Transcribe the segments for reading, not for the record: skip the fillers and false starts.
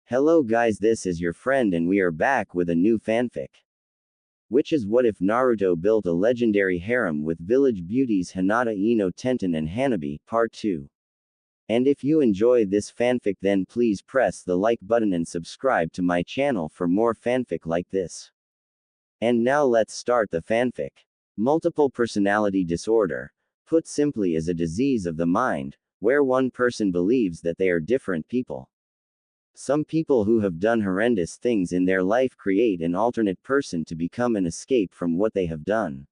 Hello guys, this is your friend and we are back with a new fanfic. Which is what if Naruto built a legendary harem with village beauties Hinata, Ino, Tenten and Hanabi, part 2. And if you enjoy this fanfic then please press the like button and subscribe to my channel for more fanfic like this. And now let's start the fanfic. Multiple personality disorder, put simply, is a disease of the mind, where one person believes that they are different people. Some people who have done horrendous things in their life create an alternate person to become an escape from what they have done.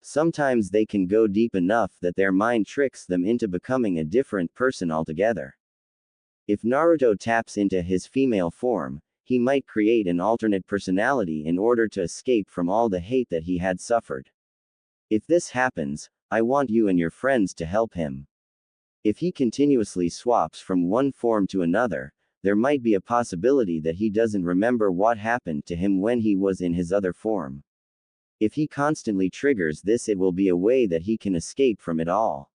Sometimes they can go deep enough that their mind tricks them into becoming a different person altogether. If Naruto taps into his female form, he might create an alternate personality in order to escape from all the hate that he had suffered. If this happens, I want you and your friends to help him. If he continuously swaps from one form to another, there might be a possibility that he doesn't remember what happened to him when he was in his other form. If he constantly triggers this, it will be a way that he can escape from it all.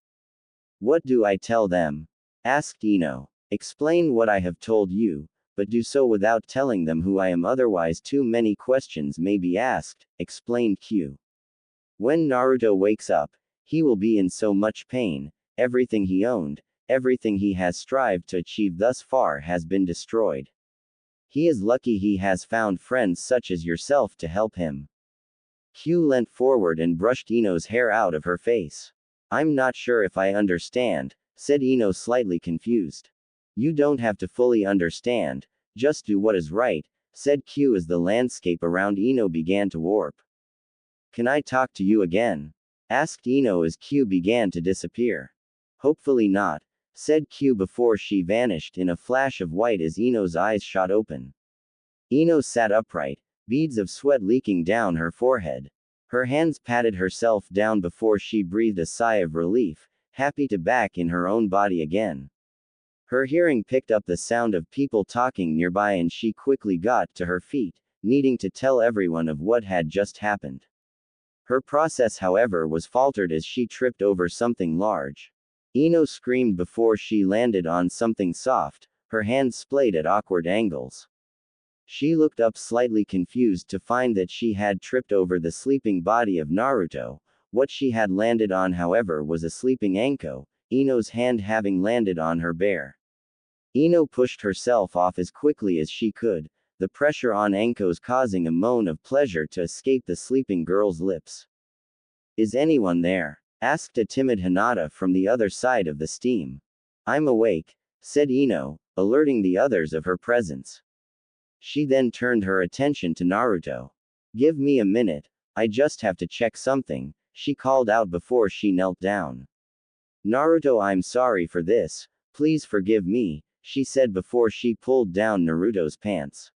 What do I tell them? Asked Ino. Explain what I have told you, but do so without telling them who I am, otherwise too many questions may be asked, explained Q. When Naruto wakes up, he will be in so much pain. Everything he owned, everything he has strived to achieve thus far has been destroyed. He is lucky he has found friends such as yourself to help him. Q leant forward and brushed Ino's hair out of her face. I'm not sure if I understand, said Ino, slightly confused. You don't have to fully understand, just do what is right, said Q as the landscape around Ino began to warp. Can I talk to you again? Asked Ino as Q began to disappear. Hopefully not, said Q before she vanished in a flash of white as Ino's eyes shot open. Ino sat upright, beads of sweat leaking down her forehead. Her hands patted herself down before she breathed a sigh of relief, happy to back in her own body again. Her hearing picked up the sound of people talking nearby and she quickly got to her feet, needing to tell everyone of what had just happened. Her process, however, was faltered as she tripped over something large. Ino screamed before she landed on something soft, her hands splayed at awkward angles. She looked up slightly confused to find that she had tripped over the sleeping body of Naruto. What she had landed on, however, was a sleeping Anko, Ino's hand having landed on her bear. Ino pushed herself off as quickly as she could, the pressure on Anko's causing a moan of pleasure to escape the sleeping girl's lips. Is anyone there? Asked a timid Hinata from the other side of the steam. I'm awake, said Ino, alerting the others of her presence. She then turned her attention to Naruto. Give me a minute, I just have to check something, she called out before she knelt down. Naruto, I'm sorry for this, please forgive me, she said before she pulled down Naruto's pants.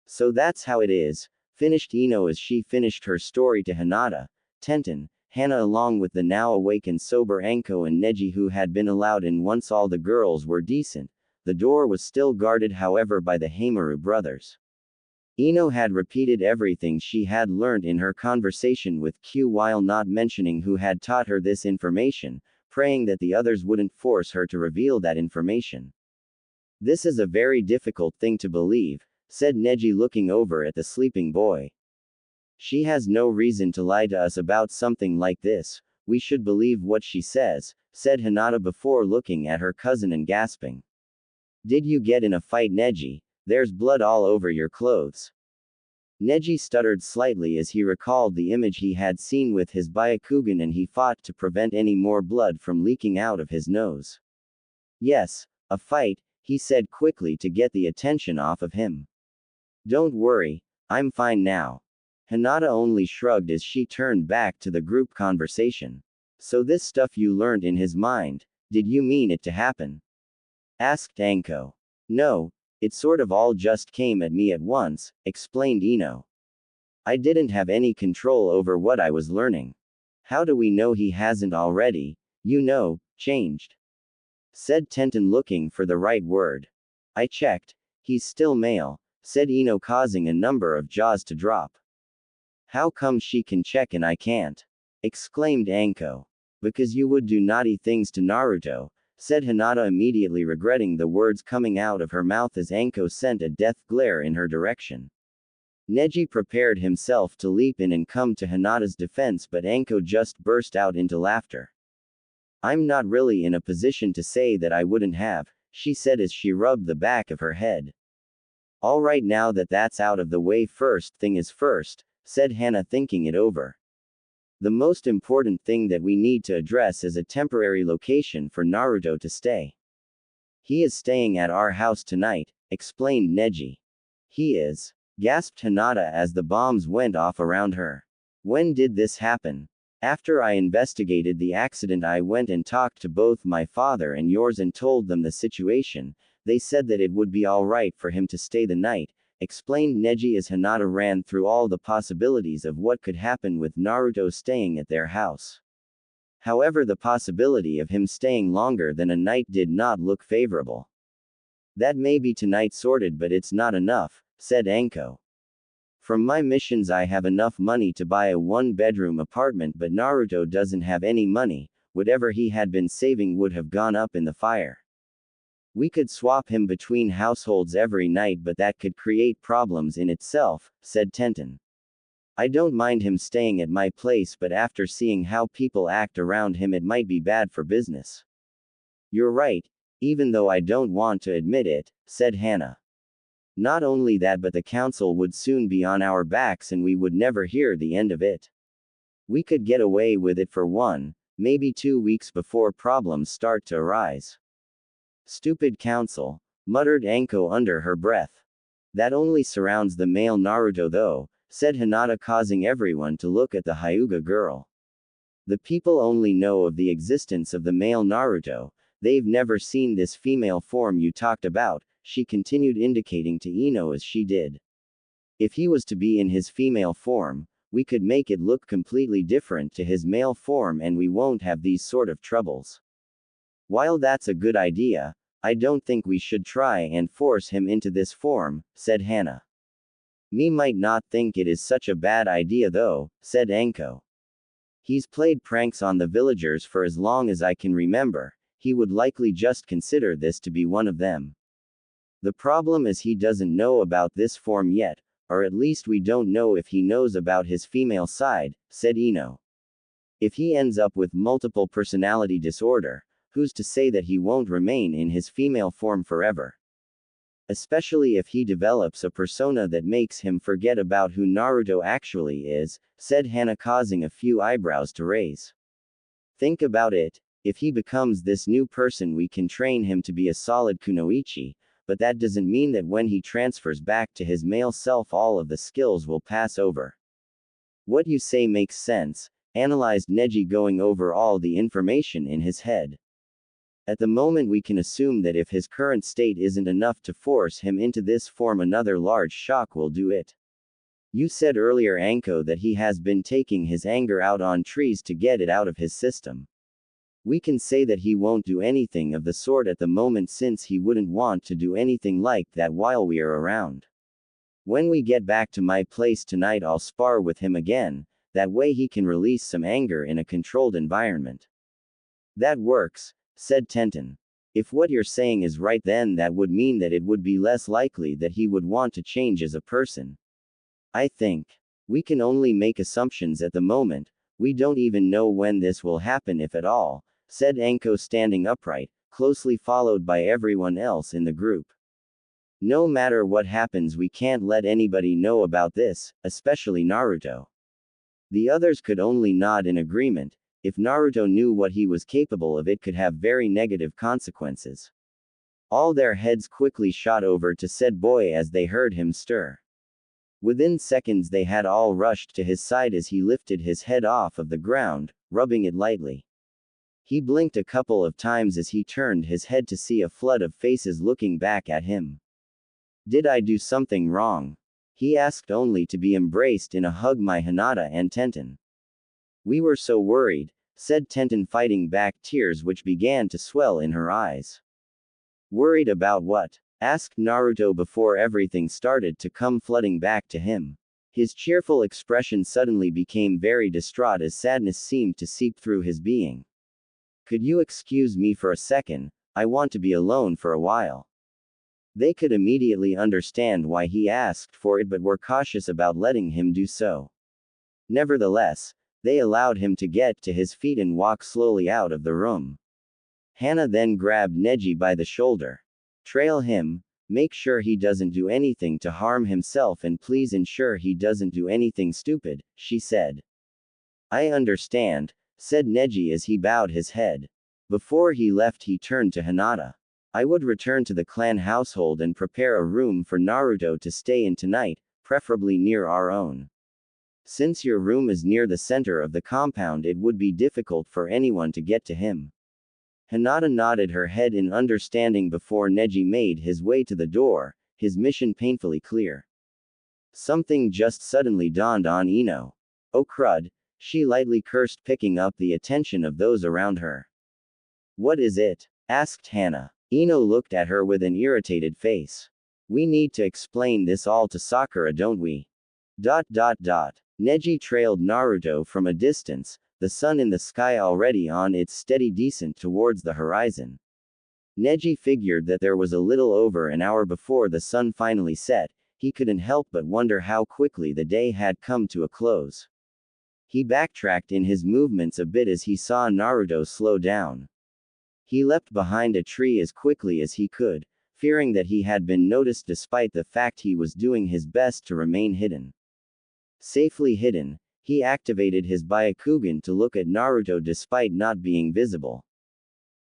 So that's how it is, finished Ino as she finished her story to Hinata, Tenten, Hana, along with the now awake and sober Anko and Neji, who had been allowed in once all the girls were decent. The door was still guarded, however, by the Heimaru brothers. Ino had repeated everything she had learned in her conversation with Q while not mentioning who had taught her this information, praying that the others wouldn't force her to reveal that information. This is a very difficult thing to believe, said Neji, looking over at the sleeping boy. She has no reason to lie to us about something like this, we should believe what she says, said Hinata before looking at her cousin and gasping. Did you get in a fight, Neji? There's blood all over your clothes. Neji stuttered slightly as he recalled the image he had seen with his Byakugan, and he fought to prevent any more blood from leaking out of his nose. Yes, a fight, he said quickly to get the attention off of him. Don't worry, I'm fine now. Hinata only shrugged as she turned back to the group conversation. So this stuff you learned in his mind, did you mean it to happen? Asked Anko. No, it sort of all just came at me at once, explained Ino. I didn't have any control over what I was learning. How do we know he hasn't already, changed? Said Tenten, looking for the right word. I checked, he's still male, said Ino, causing a number of jaws to drop. How come she can check and I can't? Exclaimed Anko. Because you would do naughty things to Naruto, said Hinata, immediately regretting the words coming out of her mouth as Anko sent a death glare in her direction. Neji prepared himself to leap in and come to Hinata's defense, but Anko just burst out into laughter. I'm not really in a position to say that I wouldn't have, she said as she rubbed the back of her head. Alright, now that that's out of the way, first thing is first, said Hana, thinking it over. The most important thing that we need to address is a temporary location for Naruto to stay. He is staying at our house tonight, explained Neji. He is, gasped Hinata as the bombs went off around her. When did this happen? After I investigated the accident, I went and talked to both my father and yours and told them the situation. They said that it would be alright for him to stay the night, explained Neji as Hinata ran through all the possibilities of what could happen with Naruto staying at their house. However, the possibility of him staying longer than a night did not look favorable. That may be tonight sorted, but it's not enough, said Anko. From my missions I have enough money to buy a one-bedroom apartment, but Naruto doesn't have any money. Whatever he had been saving would have gone up in the fire. We could swap him between households every night, but that could create problems in itself, said Tenten. I don't mind him staying at my place, but after seeing how people act around him, it might be bad for business. You're right, even though I don't want to admit it, said Hana. Not only that, but the council would soon be on our backs and we would never hear the end of it. We could get away with it for 1, maybe 2 weeks before problems start to arise. Stupid council, muttered Anko under her breath. That only surrounds the male Naruto though, said Hinata, causing everyone to look at the Hyuga girl. The people only know of the existence of the male Naruto, they've never seen this female form you talked about, she continued, indicating to Ino as she did. If he was to be in his female form, we could make it look completely different to his male form and we won't have these sort of troubles. While that's a good idea, I don't think we should try and force him into this form, said Hana. Me might not think it is such a bad idea though, said Anko. He's played pranks on the villagers for as long as I can remember, he would likely just consider this to be one of them. The problem is he doesn't know about this form yet, or at least we don't know if he knows about his female side, said Ino. If he ends up with multiple personality disorder, who's to say that he won't remain in his female form forever? Especially if he develops a persona that makes him forget about who Naruto actually is, said Hana, causing a few eyebrows to raise. Think about it, if he becomes this new person we can train him to be a solid kunoichi, but that doesn't mean that when he transfers back to his male self all of the skills will pass over. What you say makes sense, analyzed Neji, going over all the information in his head. At the moment we can assume that if his current state isn't enough to force him into this form, another large shock will do it. You said earlier, Anko, that he has been taking his anger out on trees to get it out of his system. We can say that he won't do anything of the sort at the moment, since he wouldn't want to do anything like that while we are around. When we get back to my place tonight, I'll spar with him again, that way he can release some anger in a controlled environment. That works, said Tenten. If what you're saying is right, then that would mean that it would be less likely that he would want to change as a person. I think. We can only make assumptions at the moment, we don't even know when this will happen, if at all, said Anko, standing upright, closely followed by everyone else in the group. No matter what happens, we can't let anybody know about this, especially Naruto. The others could only nod in agreement. If Naruto knew what he was capable of, it could have very negative consequences. All their heads quickly shot over to said boy as they heard him stir. Within seconds they had all rushed to his side as he lifted his head off of the ground, rubbing it lightly. He blinked a couple of times as he turned his head to see a flood of faces looking back at him. Did I do something wrong? He asked, only to be embraced in a hug by Hinata and Tenten. We were so worried, said Tenten, fighting back tears which began to swell in her eyes. Worried about what? Asked Naruto before everything started to come flooding back to him. His cheerful expression suddenly became very distraught as sadness seemed to seep through his being. Could you excuse me for a second? I want to be alone for a while. They could immediately understand why he asked for it but were cautious about letting him do so. Nevertheless, they allowed him to get to his feet and walk slowly out of the room. Hana then grabbed Neji by the shoulder. Trail him, make sure he doesn't do anything to harm himself and please ensure he doesn't do anything stupid, she said. I understand, said Neji as he bowed his head. Before he left he turned to Hinata. I would return to the clan household and prepare a room for Naruto to stay in tonight, preferably near our own. Since your room is near the center of the compound it would be difficult for anyone to get to him. Hinata nodded her head in understanding before Neji made his way to the door, his mission painfully clear. Something just suddenly dawned on Ino. Oh crud, she lightly cursed, picking up the attention of those around her. What is it? Asked Hana. Ino looked at her with an irritated face. We need to explain this all to Sakura, don't we? Neji trailed Naruto from a distance, the sun in the sky already on its steady descent towards the horizon. Neji figured that there was a little over an hour before the sun finally set. He couldn't help but wonder how quickly the day had come to a close. He backtracked in his movements a bit as he saw Naruto slow down. He leapt behind a tree as quickly as he could, fearing that he had been noticed despite the fact he was doing his best to remain hidden. Safely hidden, he activated his Byakugan to look at Naruto despite not being visible.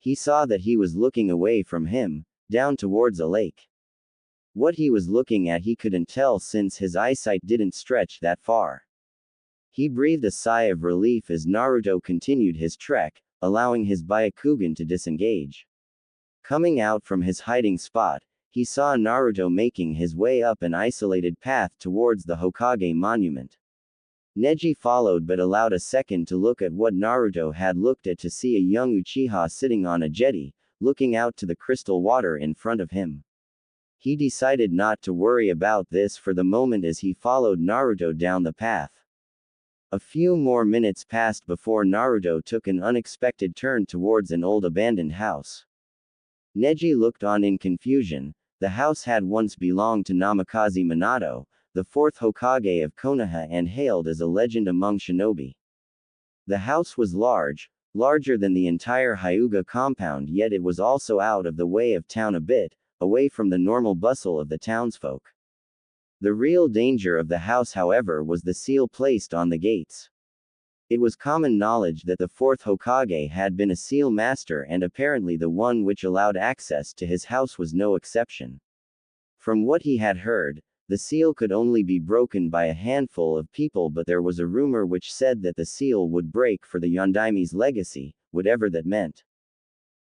He saw that he was looking away from him, down towards a lake. What he was looking at he couldn't tell since his eyesight didn't stretch that far. He breathed a sigh of relief as Naruto continued his trek, allowing his Byakugan to disengage. Coming out from his hiding spot, he saw Naruto making his way up an isolated path towards the Hokage monument. Neji followed but allowed a second to look at what Naruto had looked at to see a young Uchiha sitting on a jetty, looking out to the crystal water in front of him. He decided not to worry about this for the moment as he followed Naruto down the path. A few more minutes passed before Naruto took an unexpected turn towards an old abandoned house. Neji looked on in confusion. The house had once belonged to Namikaze Minato, the fourth Hokage of Konoha and hailed as a legend among shinobi. The house was large, larger than the entire Hyuga compound, yet it was also out of the way of town a bit, away from the normal bustle of the townsfolk. The real danger of the house, however, was the seal placed on the gates. It was common knowledge that the fourth Hokage had been a seal master, and apparently the one which allowed access to his house was no exception. From what he had heard, the seal could only be broken by a handful of people, but there was a rumor which said that the seal would break for the Yondaime's legacy, whatever that meant.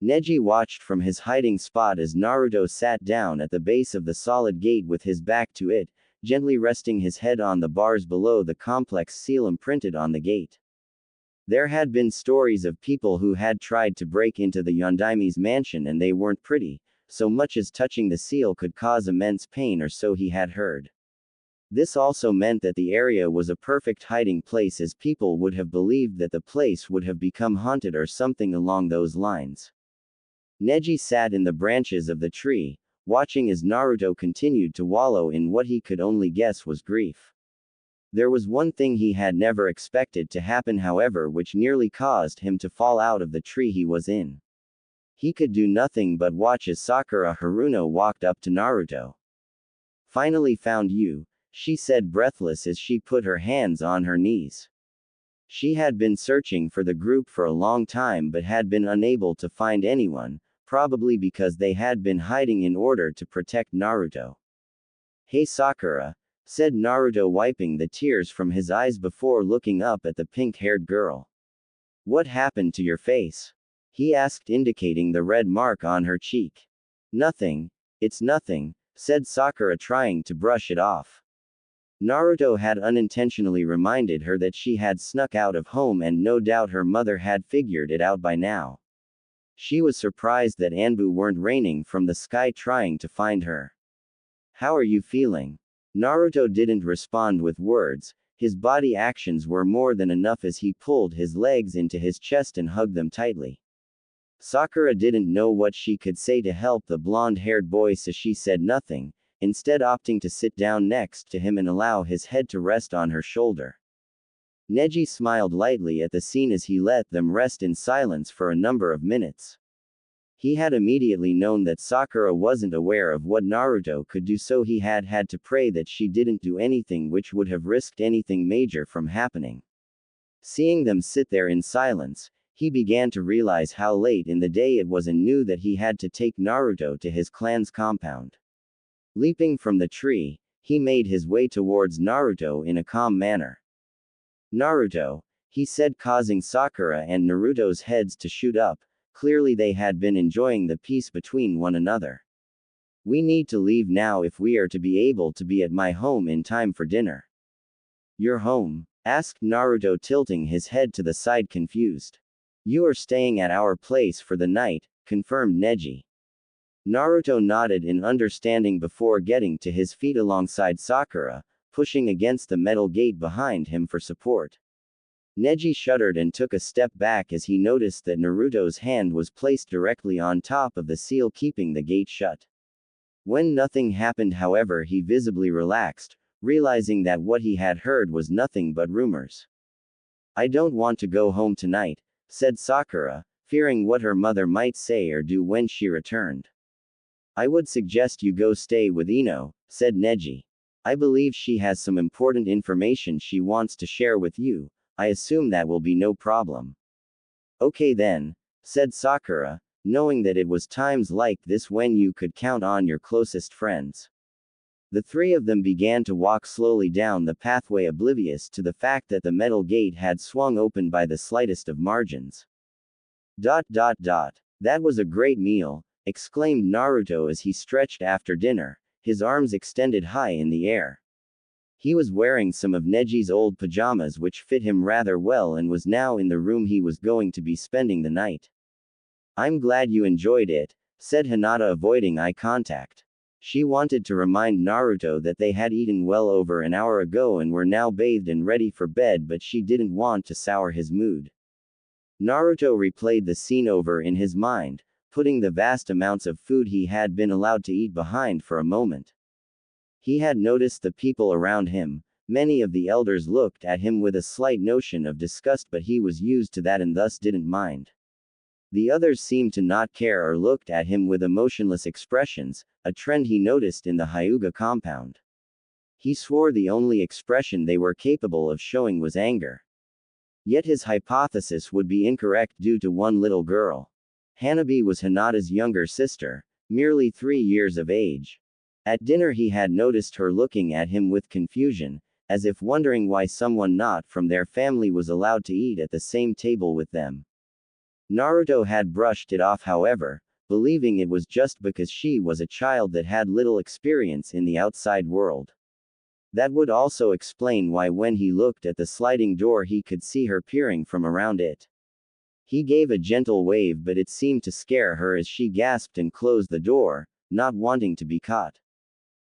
Neji watched from his hiding spot as Naruto sat down at the base of the solid gate with his back to it, gently resting his head on the bars below the complex seal imprinted on the gate. There had been stories of people who had tried to break into the Yondaime's mansion and they weren't pretty, so much as touching the seal could cause immense pain, or so he had heard. This also meant that the area was a perfect hiding place, as people would have believed that the place would have become haunted or something along those lines. Neji sat in the branches of the tree, watching as Naruto continued to wallow in what he could only guess was grief. There was one thing he had never expected to happen, however, which nearly caused him to fall out of the tree he was in. He could do nothing but watch as Sakura Haruno walked up to Naruto. Finally found you, she said breathless as she put her hands on her knees. She had been searching for the group for a long time but had been unable to find anyone, probably because they had been hiding in order to protect Naruto. Hey Sakura, said Naruto, wiping the tears from his eyes before looking up at the pink-haired girl. What happened to your face? He asked, indicating the red mark on her cheek. Nothing, it's nothing, said Sakura, trying to brush it off. Naruto had unintentionally reminded her that she had snuck out of home, and no doubt her mother had figured it out by now. She was surprised that Anbu weren't raining from the sky trying to find her. How are you feeling? Naruto didn't respond with words. His body actions were more than enough as he pulled his legs into his chest and hugged them tightly. Sakura didn't know what she could say to help the blonde-haired boy, so she said nothing, instead opting to sit down next to him and allow his head to rest on her shoulder. Neji smiled lightly at the scene as he let them rest in silence for a number of minutes. He had immediately known that Sakura wasn't aware of what Naruto could do, so he had had to pray that she didn't do anything which would have risked anything major from happening. Seeing them sit there in silence, he began to realize how late in the day it was and knew that he had to take Naruto to his clan's compound. Leaping from the tree, he made his way towards Naruto in a calm manner. "Naruto," he said, causing Sakura and Naruto's heads to shoot up. Clearly they had been enjoying the peace between one another. "We need to leave now if we are to be able to be at my home in time for dinner." "Your home?" asked Naruto, tilting his head to the side, confused. "You are staying at our place for the night," confirmed Neji. Naruto nodded in understanding before getting to his feet alongside Sakura, pushing against the metal gate behind him for support. Neji shuddered and took a step back as he noticed that Naruto's hand was placed directly on top of the seal keeping the gate shut. When nothing happened, however, he visibly relaxed, realizing that what he had heard was nothing but rumors. "I don't want to go home tonight," said Sakura, fearing what her mother might say or do when she returned. "I would suggest you go stay with Ino," said Neji. "I believe she has some important information she wants to share with you. I assume that will be no problem." "Okay then," said Sakura, knowing that it was times like this when you could count on your closest friends. The three of them began to walk slowly down the pathway, oblivious to the fact that the metal gate had swung open by the slightest of margins. "That was a great meal," exclaimed Naruto as he stretched after dinner, his arms extended high in the air. He was wearing some of Neji's old pajamas which fit him rather well and was now in the room he was going to be spending the night. "I'm glad you enjoyed it," said Hinata, avoiding eye contact. She wanted to remind Naruto that they had eaten well over an hour ago and were now bathed and ready for bed, but she didn't want to sour his mood. Naruto replayed the scene over in his mind, putting the vast amounts of food he had been allowed to eat behind for a moment. He had noticed the people around him. Many of the elders looked at him with a slight notion of disgust, but he was used to that and thus didn't mind. The others seemed to not care or looked at him with emotionless expressions, a trend he noticed in the Hyuga compound. He swore the only expression they were capable of showing was anger. Yet his hypothesis would be incorrect due to one little girl. Hanabi was Hinata's younger sister, merely 3 years of age. At dinner he had noticed her looking at him with confusion, as if wondering why someone not from their family was allowed to eat at the same table with them. Naruto had brushed it off, however, believing it was just because she was a child that had little experience in the outside world. That would also explain why when he looked at the sliding door he could see her peering from around it. He gave a gentle wave, but it seemed to scare her as she gasped and closed the door, not wanting to be caught.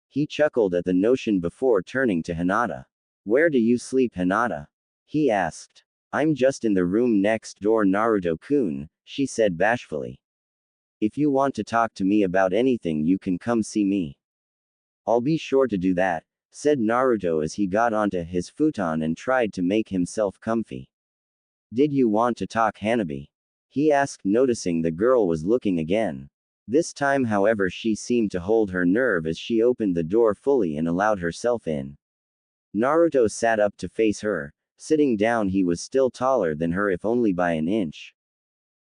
He chuckled at the notion before turning to Hinata. "Where do you sleep, Hinata?" he asked. "I'm just in the room next door, Naruto-kun," she said bashfully. "If you want to talk to me about anything you can come see me." "I'll be sure to do that," said Naruto as he got onto his futon and tried to make himself comfy. "Did you want to talk, Hanabi?" he asked, noticing the girl was looking again. This time, however, she seemed to hold her nerve as she opened the door fully and allowed herself in. Naruto sat up to face her. Sitting down, he was still taller than her, if only by an inch.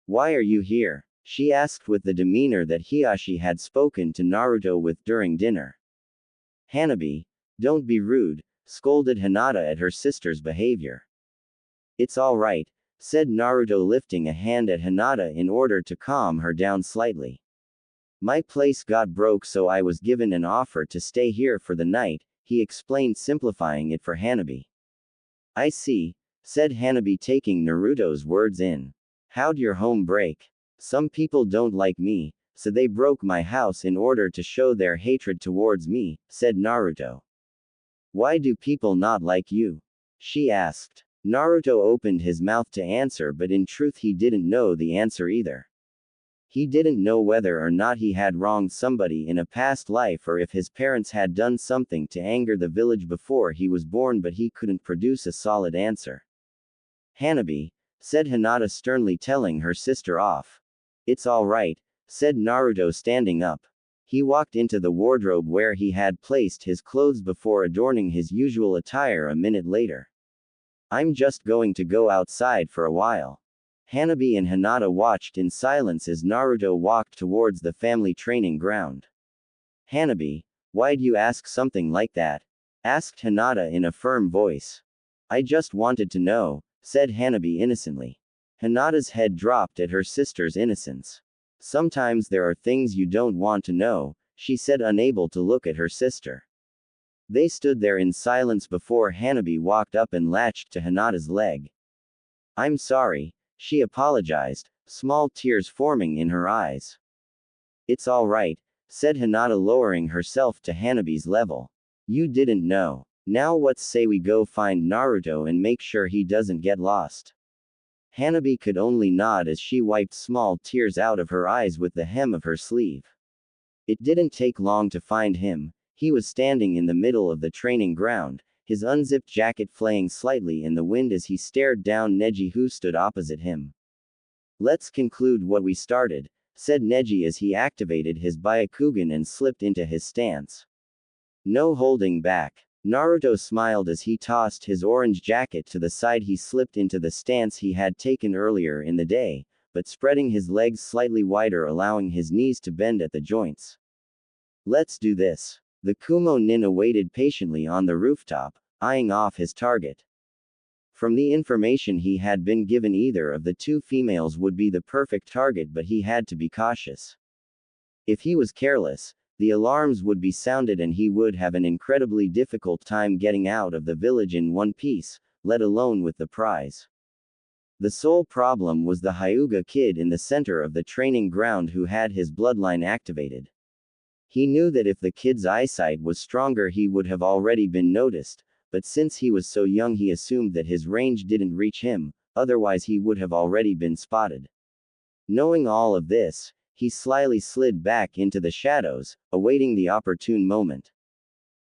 "Why are you here?" she asked with the demeanor that Hiashi had spoken to Naruto with during dinner. "Hanabi, don't be rude," scolded Hinata at her sister's behavior. "It's all right," said Naruto, lifting a hand at Hinata in order to calm her down slightly. "My place got broke, so I was given an offer to stay here for the night," he explained, simplifying it for Hanabi. "I see," said Hanabi, taking Naruto's words in. "How'd your home break?" "Some people don't like me, so they broke my house in order to show their hatred towards me," said Naruto. "Why do people not like you?" she asked. Naruto opened his mouth to answer, but in truth he didn't know the answer either. He didn't know whether or not he had wronged somebody in a past life or if his parents had done something to anger the village before he was born, but he couldn't produce a solid answer. Hanabi, said Hinata sternly, telling her sister off. It's all right, said Naruto, standing up. He walked into the wardrobe where he had placed his clothes before adorning his usual attire a minute later. I'm just going to go outside for a while. Hanabi and Hinata watched in silence as Naruto walked towards the family training ground. Hanabi, why'd you ask something like that? Asked Hinata in a firm voice. I just wanted to know, said Hanabi innocently. Hinata's head dropped at her sister's innocence. Sometimes there are things you don't want to know, she said, unable to look at her sister. They stood there in silence before Hanabi walked up and latched to Hinata's leg. I'm sorry, she apologized, small tears forming in her eyes. It's all right, said Hinata, lowering herself to Hanabi's level. You didn't know. Now let's say we go find Naruto and make sure he doesn't get lost. Hanabi could only nod as she wiped small tears out of her eyes with the hem of her sleeve. It didn't take long to find him. He was standing in the middle of the training ground, his unzipped jacket flaying slightly in the wind as he stared down Neji, who stood opposite him. Let's conclude what we started, said Neji as he activated his Byakugan and slipped into his stance. No holding back. Naruto smiled as he tossed his orange jacket to the side. He slipped into the stance he had taken earlier in the day, but spreading his legs slightly wider, allowing his knees to bend at the joints. Let's do this. The Kumo Ninja waited patiently on the rooftop, eyeing off his target. From the information he had been given, either of the two females would be the perfect target, but he had to be cautious. If he was careless, the alarms would be sounded and he would have an incredibly difficult time getting out of the village in one piece, let alone with the prize. The sole problem was the Hyuga kid in the center of the training ground who had his bloodline activated. He knew that if the kid's eyesight was stronger he would have already been noticed, but since he was so young he assumed that his range didn't reach him, otherwise he would have already been spotted. Knowing all of this, he slyly slid back into the shadows, awaiting the opportune moment.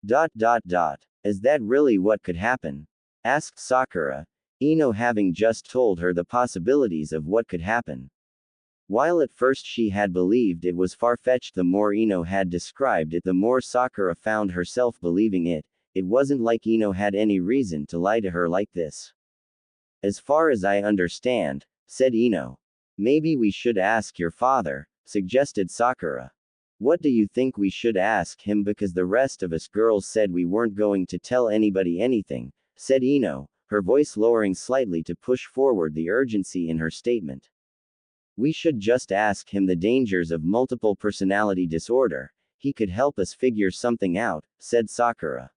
Is that really what could happen? Asked Sakura, Ino having just told her the possibilities of what could happen. While at first she had believed it was far-fetched, the more Ino had described it, the more Sakura found herself believing it. It wasn't like Ino had any reason to lie to her like this. As far as I understand, said Ino. Maybe we should ask your father, suggested Sakura. What do you think we should ask him? Because the rest of us girls said we weren't going to tell anybody anything, said Ino, her voice lowering slightly to push forward the urgency in her statement. We should just ask him the dangers of multiple personality disorder. He could help us figure something out, said Sakura.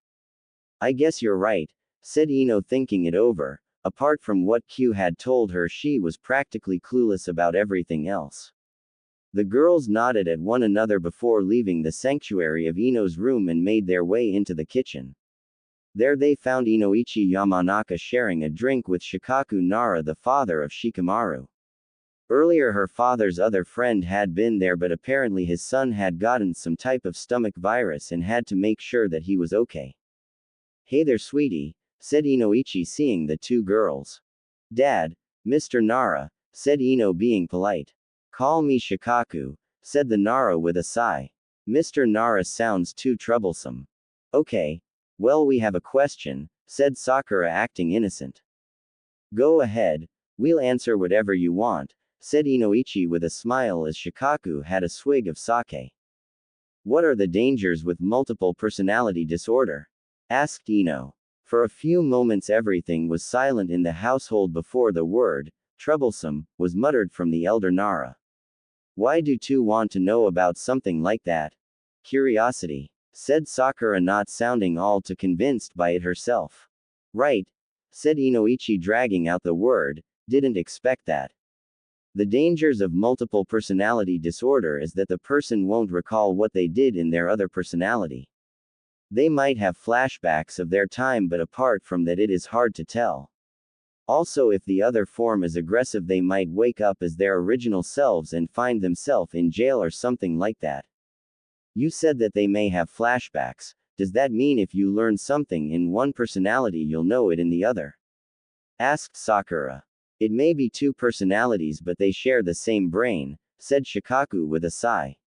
I guess you're right, said Ino, thinking it over. Apart from what Q had told her, she was practically clueless about everything else. The girls nodded at one another before leaving the sanctuary of Ino's room and made their way into the kitchen. There they found Inoichi Yamanaka sharing a drink with Shikaku Nara, the father of Shikamaru. Earlier her father's other friend had been there, but apparently his son had gotten some type of stomach virus and had to make sure that he was okay. Hey there, sweetie, said Inoichi, seeing the two girls. Dad, Mr. Nara, said Ino, being polite. Call me Shikaku, said the Nara with a sigh. Mr. Nara sounds too troublesome. Okay. Well, we have a question, said Sakura, acting innocent. Go ahead, we'll answer whatever you want, said Inoichi with a smile as Shikaku had a swig of sake. What are the dangers with multiple personality disorder? Asked Ino. For a few moments everything was silent in the household before the word, troublesome, was muttered from the elder Nara. Why do two want to know about something like that? Curiosity, said Sakura, not sounding all too convinced by it herself. Right, said Inoichi, dragging out the word, didn't expect that. The dangers of multiple personality disorder is that the person won't recall what they did in their other personality. They might have flashbacks of their time, but apart from that it is hard to tell. Also, if the other form is aggressive, they might wake up as their original selves and find themselves in jail or something like that. You said that they may have flashbacks. Does that mean if you learn something in one personality, you'll know it in the other? Asked Sakura. It may be two personalities, but they share the same brain, said Shikaku with a sigh.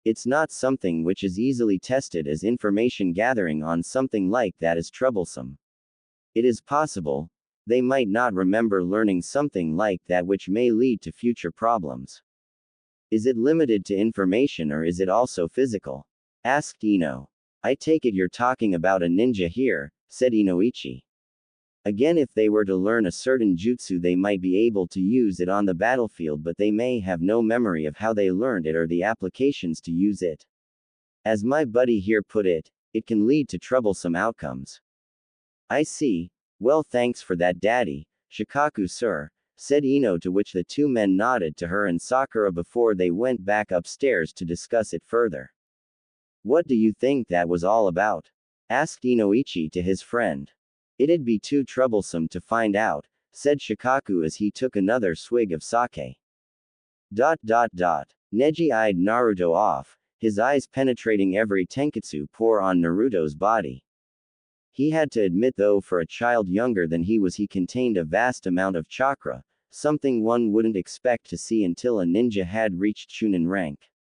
It's not something which is easily tested, as information gathering on something like that is troublesome. It is possible they might not remember learning something like that, which may lead to future problems. Is it limited to information or is it also physical? Asked Ino. I take it you're talking about a ninja here, said Inoichi. Again, if they were to learn a certain jutsu, they might be able to use it on the battlefield, but they may have no memory of how they learned it or the applications to use it. As my buddy here put it, it can lead to troublesome outcomes. I see. Well, thanks for that, Daddy. Shikaku, sir, said Ino, to which the two men nodded to her and Sakura before they went back upstairs to discuss it further. What do you think that was all about? Asked Inoichi to his friend. It'd be too troublesome to find out, said Shikaku as he took another swig of sake. Neji eyed Naruto off, his eyes penetrating every tenketsu pore on Naruto's body. He had to admit, though, for a child younger than he was, he contained a vast amount of chakra, something one wouldn't expect to see until a ninja had reached Chunin rank.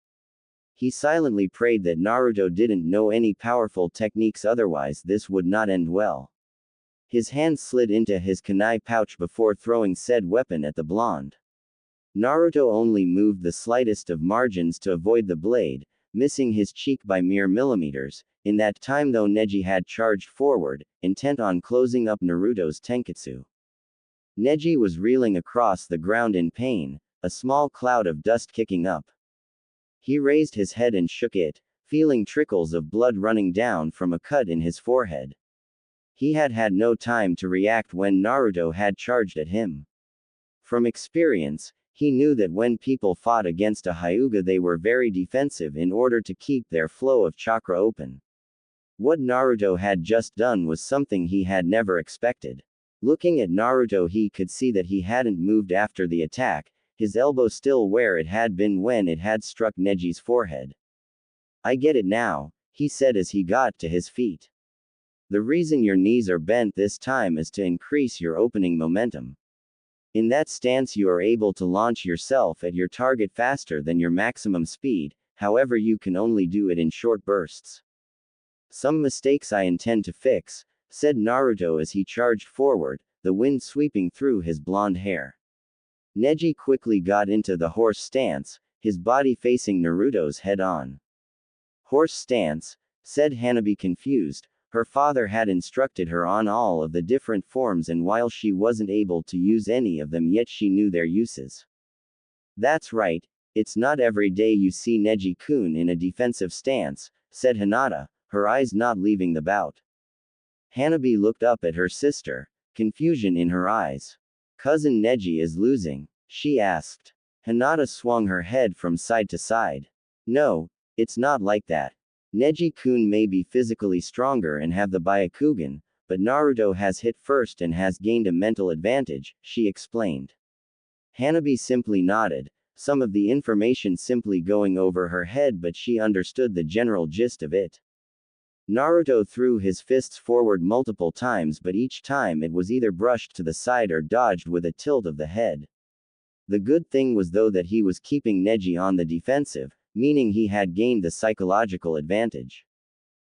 He silently prayed that Naruto didn't know any powerful techniques, otherwise this would not end well. His hand slid into his kunai pouch before throwing said weapon at the blonde. Naruto only moved the slightest of margins to avoid the blade, missing his cheek by mere millimeters. In that time, though, Neji had charged forward, intent on closing up Naruto's tenketsu. Neji was reeling across the ground in pain, a small cloud of dust kicking up. He raised his head and shook it, feeling trickles of blood running down from a cut in his forehead. He had had no time to react when Naruto had charged at him. From experience, he knew that when people fought against a Hyuga, they were very defensive in order to keep their flow of chakra open. What Naruto had just done was something he had never expected. Looking at Naruto, he could see that he hadn't moved after the attack, his elbow still where it had been when it had struck Neji's forehead. I get it now, he said as he got to his feet. The reason your knees are bent this time is to increase your opening momentum. In that stance, you are able to launch yourself at your target faster than your maximum speed, however, you can only do it in short bursts. Some mistakes I intend to fix, said Naruto as he charged forward, the wind sweeping through his blonde hair. Neji quickly got into the horse stance, his body facing Naruto's head on. Horse stance, said Hanabi, confused. Her father had instructed her on all of the different forms, and while she wasn't able to use any of them yet, she knew their uses. That's right, it's not every day you see Neji-kun in a defensive stance, said Hinata, her eyes not leaving the bout. Hanabi looked up at her sister, confusion in her eyes. Cousin Neji is losing, she asked. Hinata swung her head from side to side. No, it's not like that. Neji-kun may be physically stronger and have the Byakugan, but Naruto has hit first and has gained a mental advantage, she explained. Hanabi simply nodded, some of the information simply going over her head, but she understood the general gist of it. Naruto threw his fists forward multiple times, but each time it was either brushed to the side or dodged with a tilt of the head. The good thing was, though, that he was keeping Neji on the defensive, meaning he had gained the psychological advantage.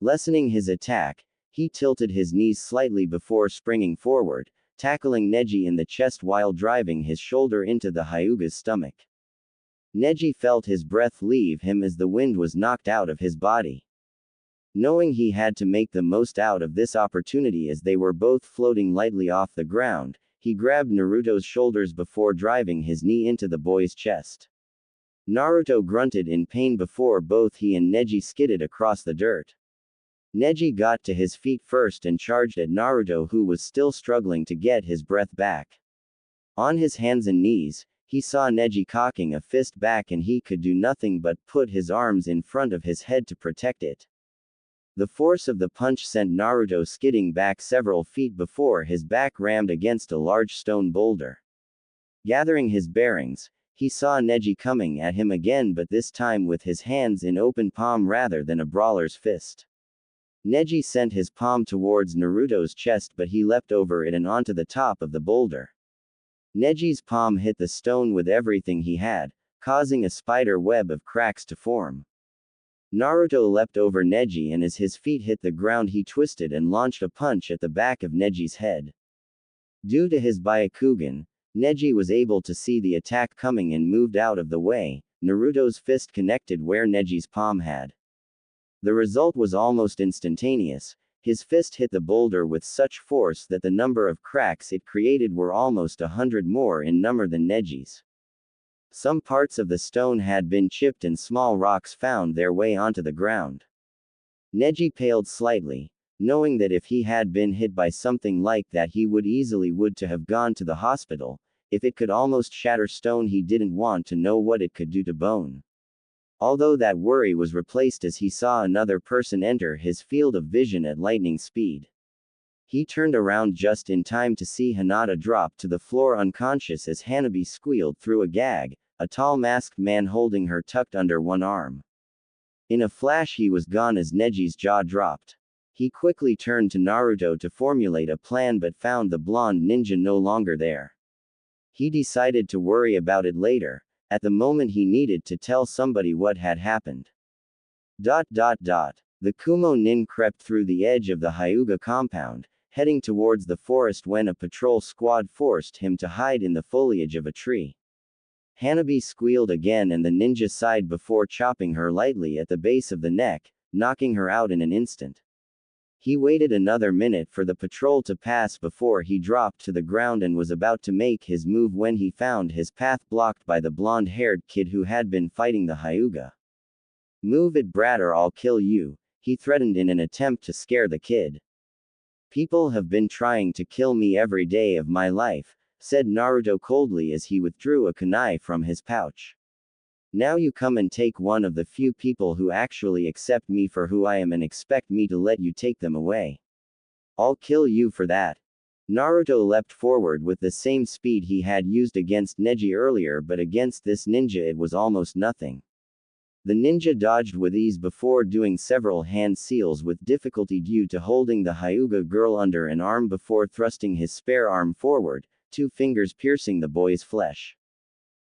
Lessening his attack, he tilted his knees slightly before springing forward, tackling Neji in the chest while driving his shoulder into the Hyuga's stomach. Neji felt his breath leave him as the wind was knocked out of his body. Knowing he had to make the most out of this opportunity as they were both floating lightly off the ground, he grabbed Naruto's shoulders before driving his knee into the boy's chest. Naruto grunted in pain before both he and Neji skidded across the dirt. Neji got to his feet first and charged at Naruto, who was still struggling to get his breath back. On his hands and knees, he saw Neji cocking a fist back, and he could do nothing but put his arms in front of his head to protect it. The force of the punch sent Naruto skidding back several feet before his back rammed against a large stone boulder. Gathering his bearings, he saw Neji coming at him again, but this time with his hands in open palm rather than a brawler's fist. Neji sent his palm towards Naruto's chest, but he leapt over it and onto the top of the boulder. Neji's palm hit the stone with everything he had, causing a spider web of cracks to form. Naruto leapt over Neji, and as his feet hit the ground he twisted and launched a punch at the back of Neji's head. Due to his Byakugan, Neji was able to see the attack coming and moved out of the way. Naruto's fist connected where Neji's palm had. The result was almost instantaneous. His fist hit the boulder with such force that the number of cracks it created were almost 100 more in number than Neji's. Some parts of the stone had been chipped and small rocks found their way onto the ground. Neji paled slightly, knowing that if he had been hit by something like that he would easily to have gone to the hospital. If it could almost shatter stone, he didn't want to know what it could do to bone. Although that worry was replaced as he saw another person enter his field of vision at lightning speed. He turned around just in time to see Hinata drop to the floor unconscious as Hanabi squealed through a gag, a tall masked man holding her tucked under one arm. In a flash he was gone as Neji's jaw dropped. He quickly turned to Naruto to formulate a plan but found the blonde ninja no longer there. He decided to worry about it later. At the moment he needed to tell somebody what had happened. The Kumo nin crept through the edge of the Hyuga compound, heading towards the forest when a patrol squad forced him to hide in the foliage of a tree. Hanabi squealed again and the ninja sighed before chopping her lightly at the base of the neck, knocking her out in an instant. He waited another minute for the patrol to pass before he dropped to the ground and was about to make his move when he found his path blocked by the blonde-haired kid who had been fighting the Hyuga. "Move it, brat, or I'll kill you," he threatened in an attempt to scare the kid. "People have been trying to kill me every day of my life," said Naruto coldly as he withdrew a kunai from his pouch. "Now you come and take one of the few people who actually accept me for who I am and expect me to let you take them away. I'll kill you for that." Naruto leapt forward with the same speed he had used against Neji earlier, but against this ninja it was almost nothing. The ninja dodged with ease before doing several hand seals with difficulty due to holding the Hyuga girl under an arm before thrusting his spare arm forward, 2 fingers piercing the boy's flesh.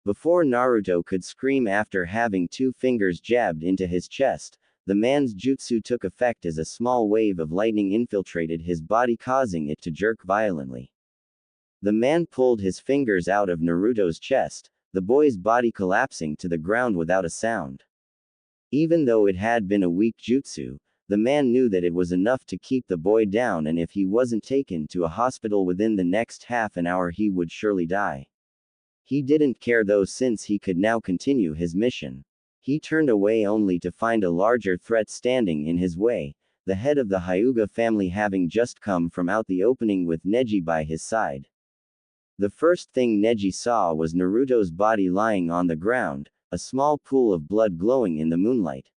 Before Naruto could scream after having 2 fingers jabbed into his chest, the man's jutsu took effect as a small wave of lightning infiltrated his body, causing it to jerk violently. The man pulled his fingers out of Naruto's chest, the boy's body collapsing to the ground without a sound. Even though it had been a weak jutsu, the man knew that it was enough to keep the boy down, and if he wasn't taken to a hospital within the next half an hour he would surely die. He didn't care though, since he could now continue his mission. He turned away only to find a larger threat standing in his way, the head of the Hyuga family having just come from out the opening with Neji by his side. The first thing Neji saw was Naruto's body lying on the ground, a small pool of blood glowing in the moonlight.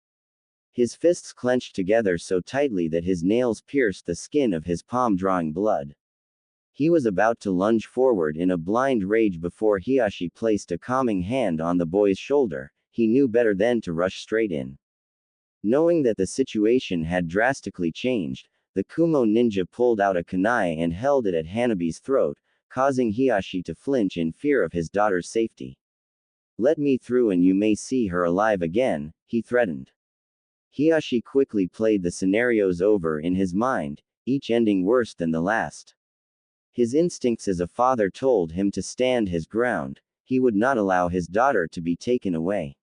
His fists clenched together so tightly that his nails pierced the skin of his palm, drawing blood. He was about to lunge forward in a blind rage before Hiashi placed a calming hand on the boy's shoulder. He knew better than to rush straight in. Knowing that the situation had drastically changed, the Kumo ninja pulled out a kunai and held it at Hanabi's throat, causing Hiashi to flinch in fear of his daughter's safety. "Let me through and you may see her alive again," he threatened. Hiashi quickly played the scenarios over in his mind, each ending worse than the last. His instincts as a father told him to stand his ground. He would not allow his daughter to be taken away.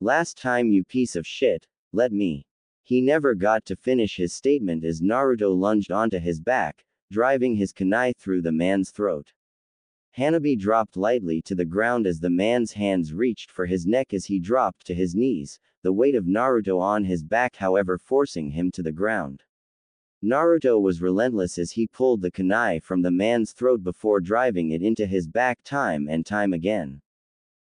"Last time, you piece of shit, let me." He never got to finish his statement as Naruto lunged onto his back, driving his kunai through the man's throat. Hanabi dropped lightly to the ground as the man's hands reached for his neck as he dropped to his knees, the weight of Naruto on his back however forcing him to the ground. Naruto was relentless as he pulled the kunai from the man's throat before driving it into his back time and time again.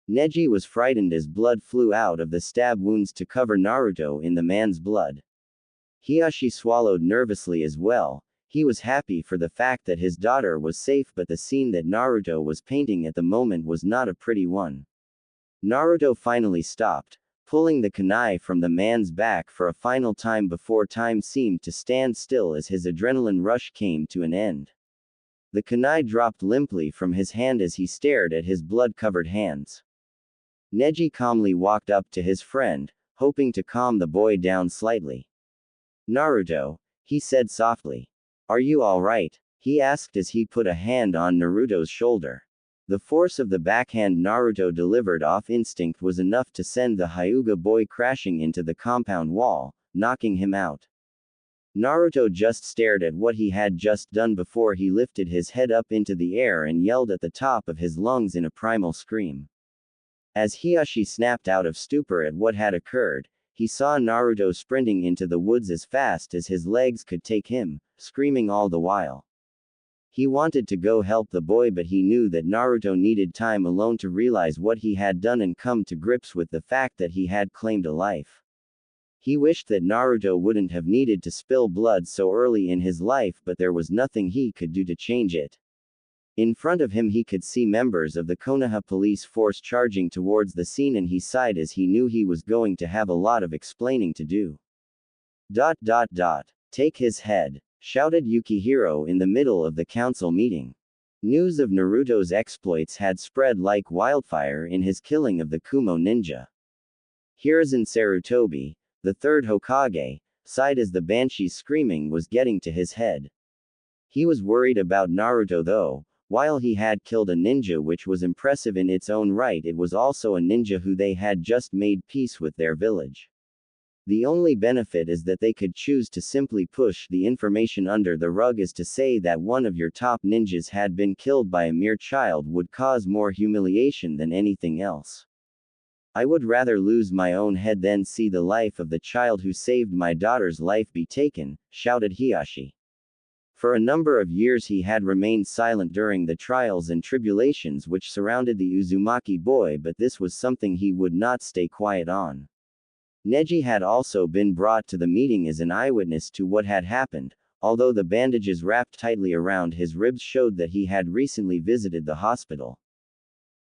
Neji was frightened as blood flew out of the stab wounds to cover Naruto in the man's blood. Hiashi swallowed nervously as well. He was happy for the fact that his daughter was safe, but the scene that Naruto was painting at the moment was not a pretty one. Naruto finally stopped, pulling the kunai from the man's back for a final time before time seemed to stand still as his adrenaline rush came to an end. The kunai dropped limply from his hand as he stared at his blood-covered hands. Neji calmly walked up to his friend, hoping to calm the boy down slightly. Naruto, he said softly. Are you alright? He asked as he put a hand on Naruto's shoulder. The force of the backhand Naruto delivered off instinct was enough to send the Hyuga boy crashing into the compound wall, knocking him out. Naruto just stared at what he had just done before he lifted his head up into the air and yelled at the top of his lungs in a primal scream. As Hiashi snapped out of stupor at what had occurred, he saw Naruto sprinting into the woods as fast as his legs could take him, screaming all the while. He wanted to go help the boy, but he knew that Naruto needed time alone to realize what he had done and come to grips with the fact that he had claimed a life. He wished that Naruto wouldn't have needed to spill blood so early in his life, but there was nothing he could do to change it. In front of him he could see members of the Konoha police force charging towards the scene, and he sighed as he knew he was going to have a lot of explaining to do. Take his head, shouted Yukihiro in the middle of the council meeting. News of Naruto's exploits had spread like wildfire in his killing of the Kumo ninja. Hiruzen Sarutobi, the third Hokage, sighed as the banshee's screaming was getting to his head. He was worried about Naruto though. While he had killed a ninja which was impressive in its own right, it was also a ninja who they had just made peace with their village. The only benefit is that they could choose to simply push the information under the rug, as to say that one of your top ninjas had been killed by a mere child would cause more humiliation than anything else. I would rather lose my own head than see the life of the child who saved my daughter's life be taken, shouted Hiashi. For a number of years he had remained silent during the trials and tribulations which surrounded the Uzumaki boy, but this was something he would not stay quiet on. Neji had also been brought to the meeting as an eyewitness to what had happened, although the bandages wrapped tightly around his ribs showed that he had recently visited the hospital.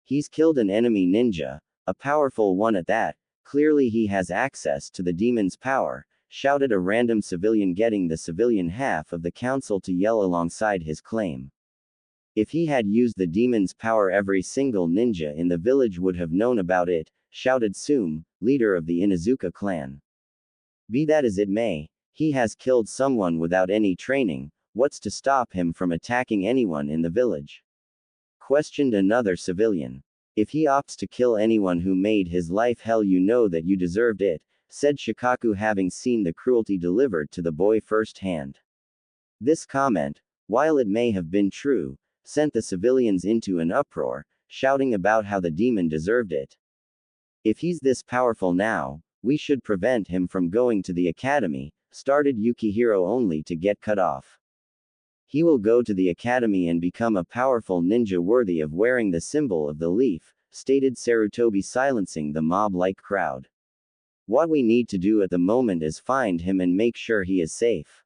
He's killed an enemy ninja, a powerful one at that. Clearly he has access to the demon's power, shouted a random civilian, getting the civilian half of the council to yell alongside his claim. If he had used the demon's power, every single ninja in the village would have known about it, shouted Sum, leader of the Inuzuka clan. Be that as it may, he has killed someone without any training. What's to stop him from attacking anyone in the village? Questioned another civilian. If he opts to kill anyone who made his life hell, you know that you deserved it, said Shikaku, having seen the cruelty delivered to the boy firsthand. This comment, while it may have been true, sent the civilians into an uproar, shouting about how the demon deserved it. If he's this powerful now, we should prevent him from going to the academy, started Yukihiro, only to get cut off. He will go to the academy and become a powerful ninja worthy of wearing the symbol of the leaf, stated Sarutobi, silencing the mob-like crowd. What we need to do at the moment is find him and make sure he is safe.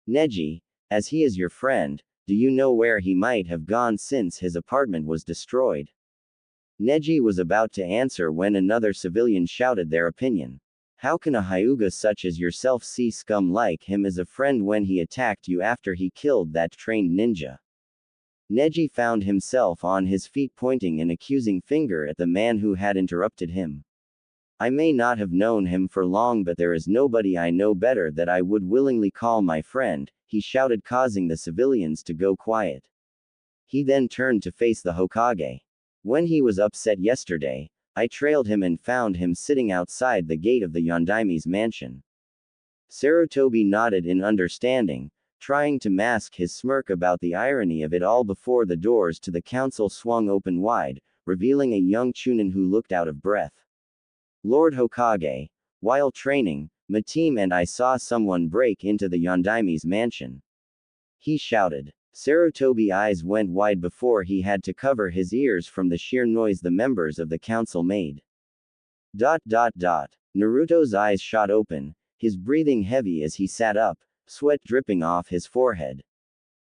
Neji, as he is your friend, do you know where he might have gone since his apartment was destroyed? Neji was about to answer when another civilian shouted their opinion. How can a Hyuga such as yourself see scum like him as a friend when he attacked you after he killed that trained ninja? Neji found himself on his feet, pointing an accusing finger at the man who had interrupted him. I may not have known him for long, but there is nobody I know better that I would willingly call my friend, he shouted, causing the civilians to go quiet. He then turned to face the Hokage. When he was upset yesterday, I trailed him and found him sitting outside the gate of the Yondaimi's mansion. Sarutobi nodded in understanding, trying to mask his smirk about the irony of it all before the doors to the council swung open wide, revealing a young Chunin who looked out of breath. Lord Hokage, while training, my team and I saw someone break into the Yondaimi's mansion. He shouted. Sarutobi's eyes went wide before he had to cover his ears from the sheer noise the members of the council made. Naruto's eyes shot open, his breathing heavy as he sat up, sweat dripping off his forehead.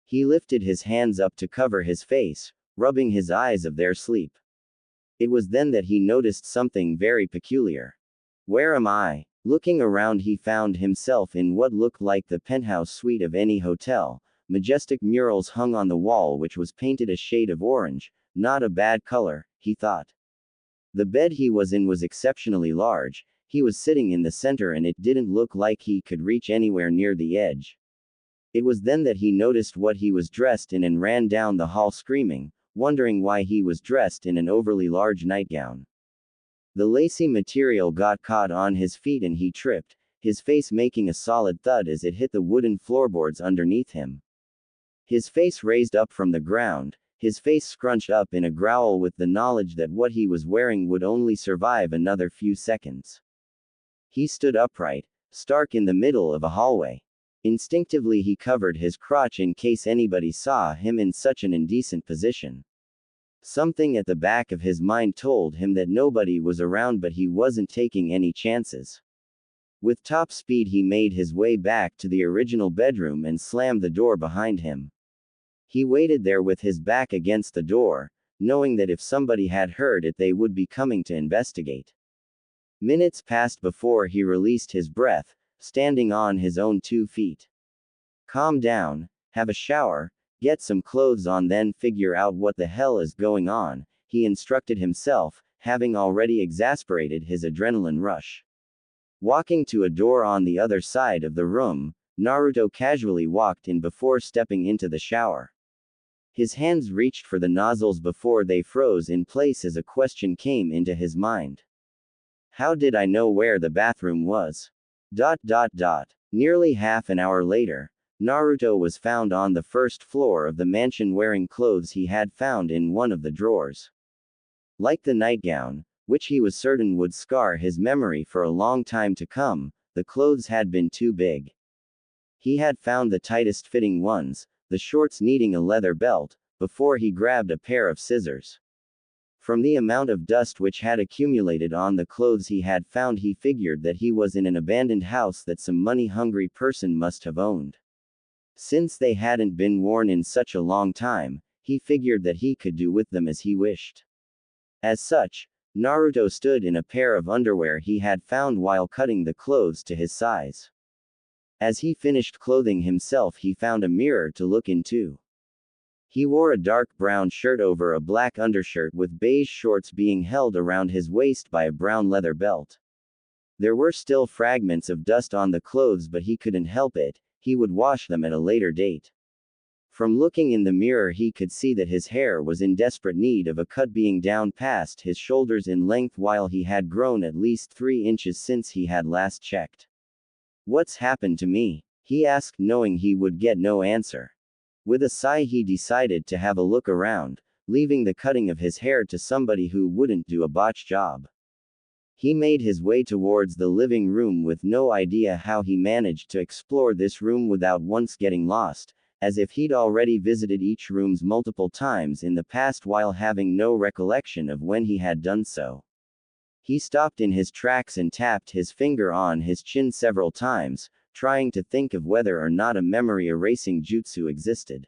He lifted his hands up to cover his face, rubbing his eyes of their sleep. It was then that he noticed something very peculiar. Where am I? Looking around, he found himself in what looked like the penthouse suite of any hotel. Majestic murals hung on the wall, which was painted a shade of orange. Not a bad color, he thought. The bed he was in was exceptionally large. He was sitting in the center and it didn't look like he could reach anywhere near the edge. It was then that he noticed what he was dressed in and ran down the hall screaming, wondering why he was dressed in an overly large nightgown. The lacy material got caught on his feet and he tripped, his face making a solid thud as it hit the wooden floorboards underneath him. His face raised up from the ground, his face scrunched up in a growl with the knowledge that what he was wearing would only survive another few seconds. He stood upright, stark in the middle of a hallway. Instinctively he covered his crotch in case anybody saw him in such an indecent position. Something at the back of his mind told him that nobody was around, but he wasn't taking any chances. With top speed he made his way back to the original bedroom and slammed the door behind him. He waited there with his back against the door, knowing that if somebody had heard it they would be coming to investigate. Minutes passed before he released his breath, standing on his own 2 feet. Calm down, have a shower, get some clothes on, then figure out what the hell is going on, he instructed himself, having already exasperated his adrenaline rush. Walking to a door on the other side of the room, Naruto casually walked in before stepping into the shower. His hands reached for the nozzles before they froze in place as a question came into his mind. How did I know where the bathroom was? Nearly half an hour later, Naruto was found on the first floor of the mansion wearing clothes he had found in one of the drawers. Like the nightgown, which he was certain would scar his memory for a long time to come, the clothes had been too big. He had found the tightest fitting ones, the shorts needing a leather belt, before he grabbed a pair of scissors. From the amount of dust which had accumulated on the clothes he had found, he figured that he was in an abandoned house that some money-hungry person must have owned. Since they hadn't been worn in such a long time, he figured that he could do with them as he wished. As such, Naruto stood in a pair of underwear he had found while cutting the clothes to his size. As he finished clothing himself, he found a mirror to look into. He wore a dark brown shirt over a black undershirt with beige shorts being held around his waist by a brown leather belt. There were still fragments of dust on the clothes, but he couldn't help it, he would wash them at a later date. From looking in the mirror he could see that his hair was in desperate need of a cut, being down past his shoulders in length while he had grown at least 3 inches since he had last checked. What's happened to me? He asked, knowing he would get no answer. With a sigh he decided to have a look around, leaving the cutting of his hair to somebody who wouldn't do a botch job. He made his way towards the living room with no idea how he managed to explore this room without once getting lost, as if he'd already visited each room multiple times in the past while having no recollection of when he had done so. He stopped in his tracks and tapped his finger on his chin several times, trying to think of whether or not a memory-erasing jutsu existed.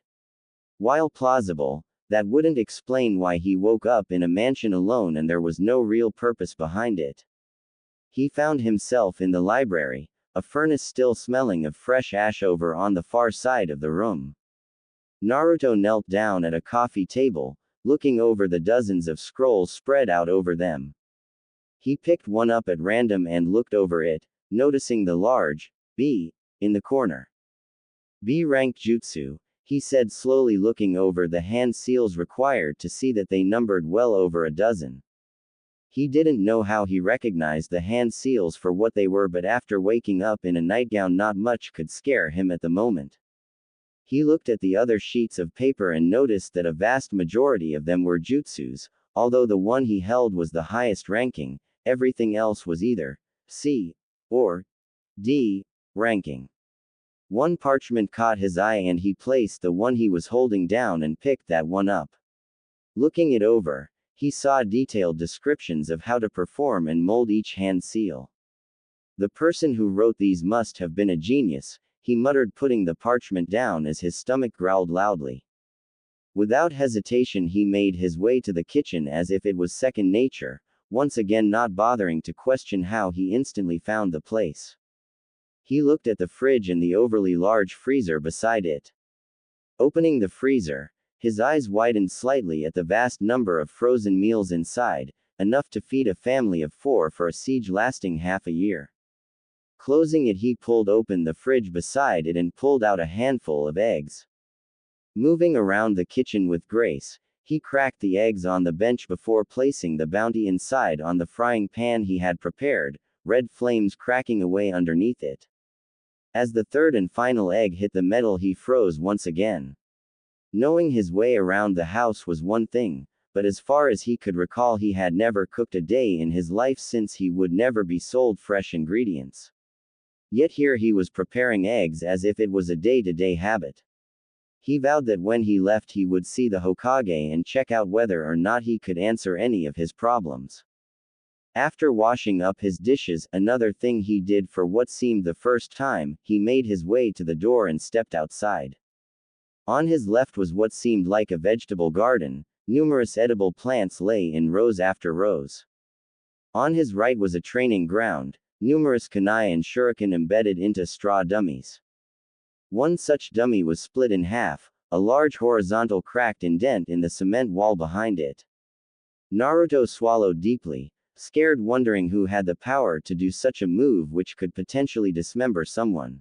While plausible, that wouldn't explain why he woke up in a mansion alone and there was no real purpose behind it. He found himself in the library, a furnace still smelling of fresh ash over on the far side of the room. Naruto knelt down at a coffee table, looking over the dozens of scrolls spread out over them. He picked one up at random and looked over it, noticing the large B in the corner. B rank jutsu, he said slowly, looking over the hand seals required to see that they numbered well over a dozen. He didn't know how he recognized the hand seals for what they were, but after waking up in a nightgown not much could scare him at the moment. He looked at the other sheets of paper and noticed that a vast majority of them were jutsus, although the one he held was the highest ranking, everything else was either C or D ranking. One parchment caught his eye and he placed the one he was holding down and picked that one up. Looking it over, he saw detailed descriptions of how to perform and mold each hand seal. The person who wrote these must have been a genius, he muttered, putting the parchment down as his stomach growled loudly. Without hesitation he made his way to the kitchen as if it was second nature, once again not bothering to question how he instantly found the place. He looked at the fridge and the overly large freezer beside it. Opening the freezer, his eyes widened slightly at the vast number of frozen meals inside, enough to feed a family of 4 for a siege lasting half a year. Closing it, he pulled open the fridge beside it and pulled out a handful of eggs. Moving around the kitchen with grace, he cracked the eggs on the bench before placing the bounty inside on the frying pan he had prepared, red flames cracking away underneath it. As the third and final egg hit the metal, he froze once again. Knowing his way around the house was one thing, but as far as he could recall he had never cooked a day in his life since he would never be sold fresh ingredients. Yet here he was preparing eggs as if it was a day-to-day habit. He vowed that when he left he would see the Hokage and check out whether or not he could answer any of his problems. After washing up his dishes, another thing he did for what seemed the first time, he made his way to the door and stepped outside. On his left was what seemed like a vegetable garden. Numerous edible plants lay in rows after rows. On his right was a training ground, numerous kunai and shuriken embedded into straw dummies. One such dummy was split in half, a large horizontal cracked indent in the cement wall behind it. Naruto swallowed deeply, scared, wondering who had the power to do such a move which could potentially dismember someone.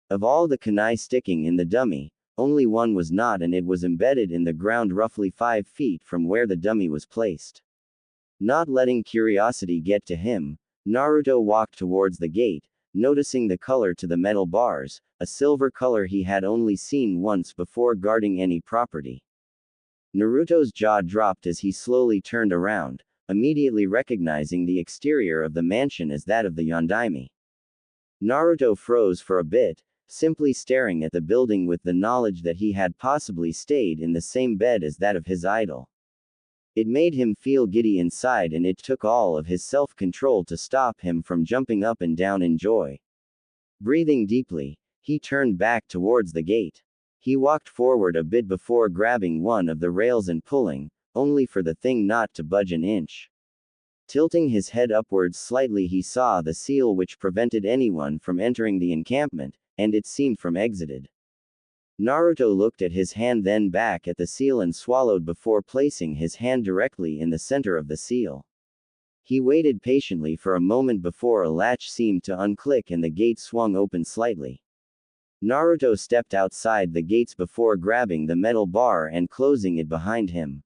Of all the kunai sticking in the dummy, only one was not, and it was embedded in the ground roughly 5 feet from where the dummy was placed. Not letting curiosity get to him, Naruto walked towards the gate, noticing the color to the metal bars, a silver color he had only seen once before guarding any property. Naruto's jaw dropped as he slowly turned around, immediately recognizing the exterior of the mansion as that of the Yondaime. Naruto froze for a bit, simply staring at the building with the knowledge that he had possibly stayed in the same bed as that of his idol. It made him feel giddy inside, and it took all of his self-control to stop him from jumping up and down in joy. Breathing deeply, he turned back towards the gate. He walked forward a bit before grabbing one of the rails and pulling, only for the thing not to budge an inch. Tilting his head upwards slightly, he saw the seal which prevented anyone from entering the encampment, and it seemed from exited. Naruto looked at his hand, then back at the seal, and swallowed before placing his hand directly in the center of the seal. He waited patiently for a moment before a latch seemed to unclick and the gate swung open slightly. Naruto stepped outside the gates before grabbing the metal bar and closing it behind him.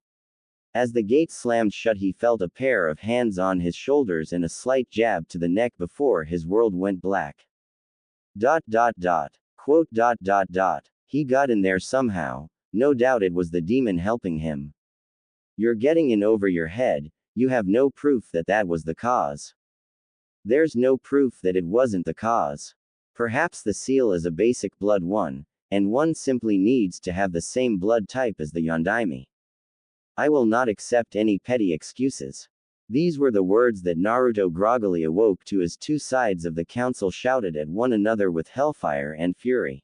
As the gate slammed shut, he felt a pair of hands on his shoulders and a slight jab to the neck before his world went black. Quote. He got in there somehow, no doubt it was the demon helping him. You're getting in over your head, you have no proof that that was the cause. There's no proof that it wasn't the cause. Perhaps the seal is a basic blood one, and one simply needs to have the same blood type as the Yondaime. I will not accept any petty excuses. These were the words that Naruto groggily awoke to as two sides of the council shouted at one another with hellfire and fury.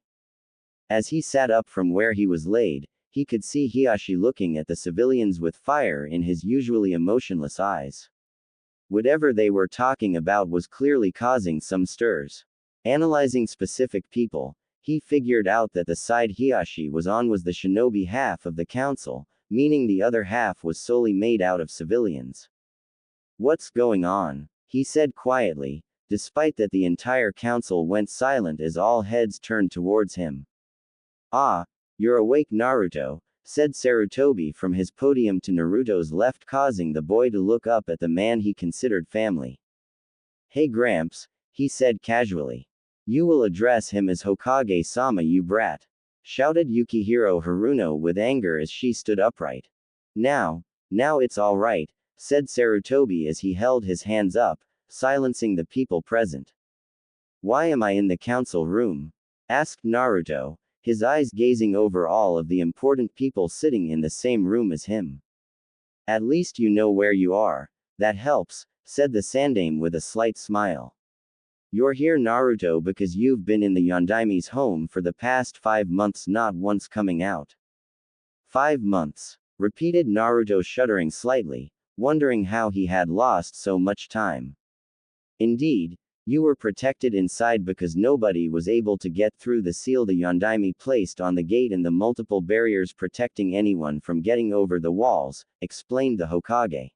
As he sat up from where he was laid, he could see Hiashi looking at the civilians with fire in his usually emotionless eyes. Whatever they were talking about was clearly causing some stirs. Analyzing specific people, he figured out that the side Hiashi was on was the shinobi half of the council, meaning the other half was solely made out of civilians. What's going on? He said quietly, despite that the entire council went silent as all heads turned towards him. Ah, you're awake, Naruto, said Sarutobi from his podium to Naruto's left, causing the boy to look up at the man he considered family. Hey Gramps, he said casually. You will address him as Hokage-sama, you brat, shouted Yukihiro Haruno with anger as she stood upright. Now it's all right, said Sarutobi as he held his hands up, silencing the people present. Why am I in the council room? Asked Naruto, his eyes gazing over all of the important people sitting in the same room as him. At least you know where you are. That helps, said the Sandaime with a slight smile. You're here, Naruto, because you've been in the Yondaime's home for the past 5 months, not once coming out. 5 months. Repeated Naruto, shuddering slightly, wondering how he had lost so much time. Indeed, you were protected inside because nobody was able to get through the seal the Yondaime placed on the gate and the multiple barriers protecting anyone from getting over the walls, explained the Hokage.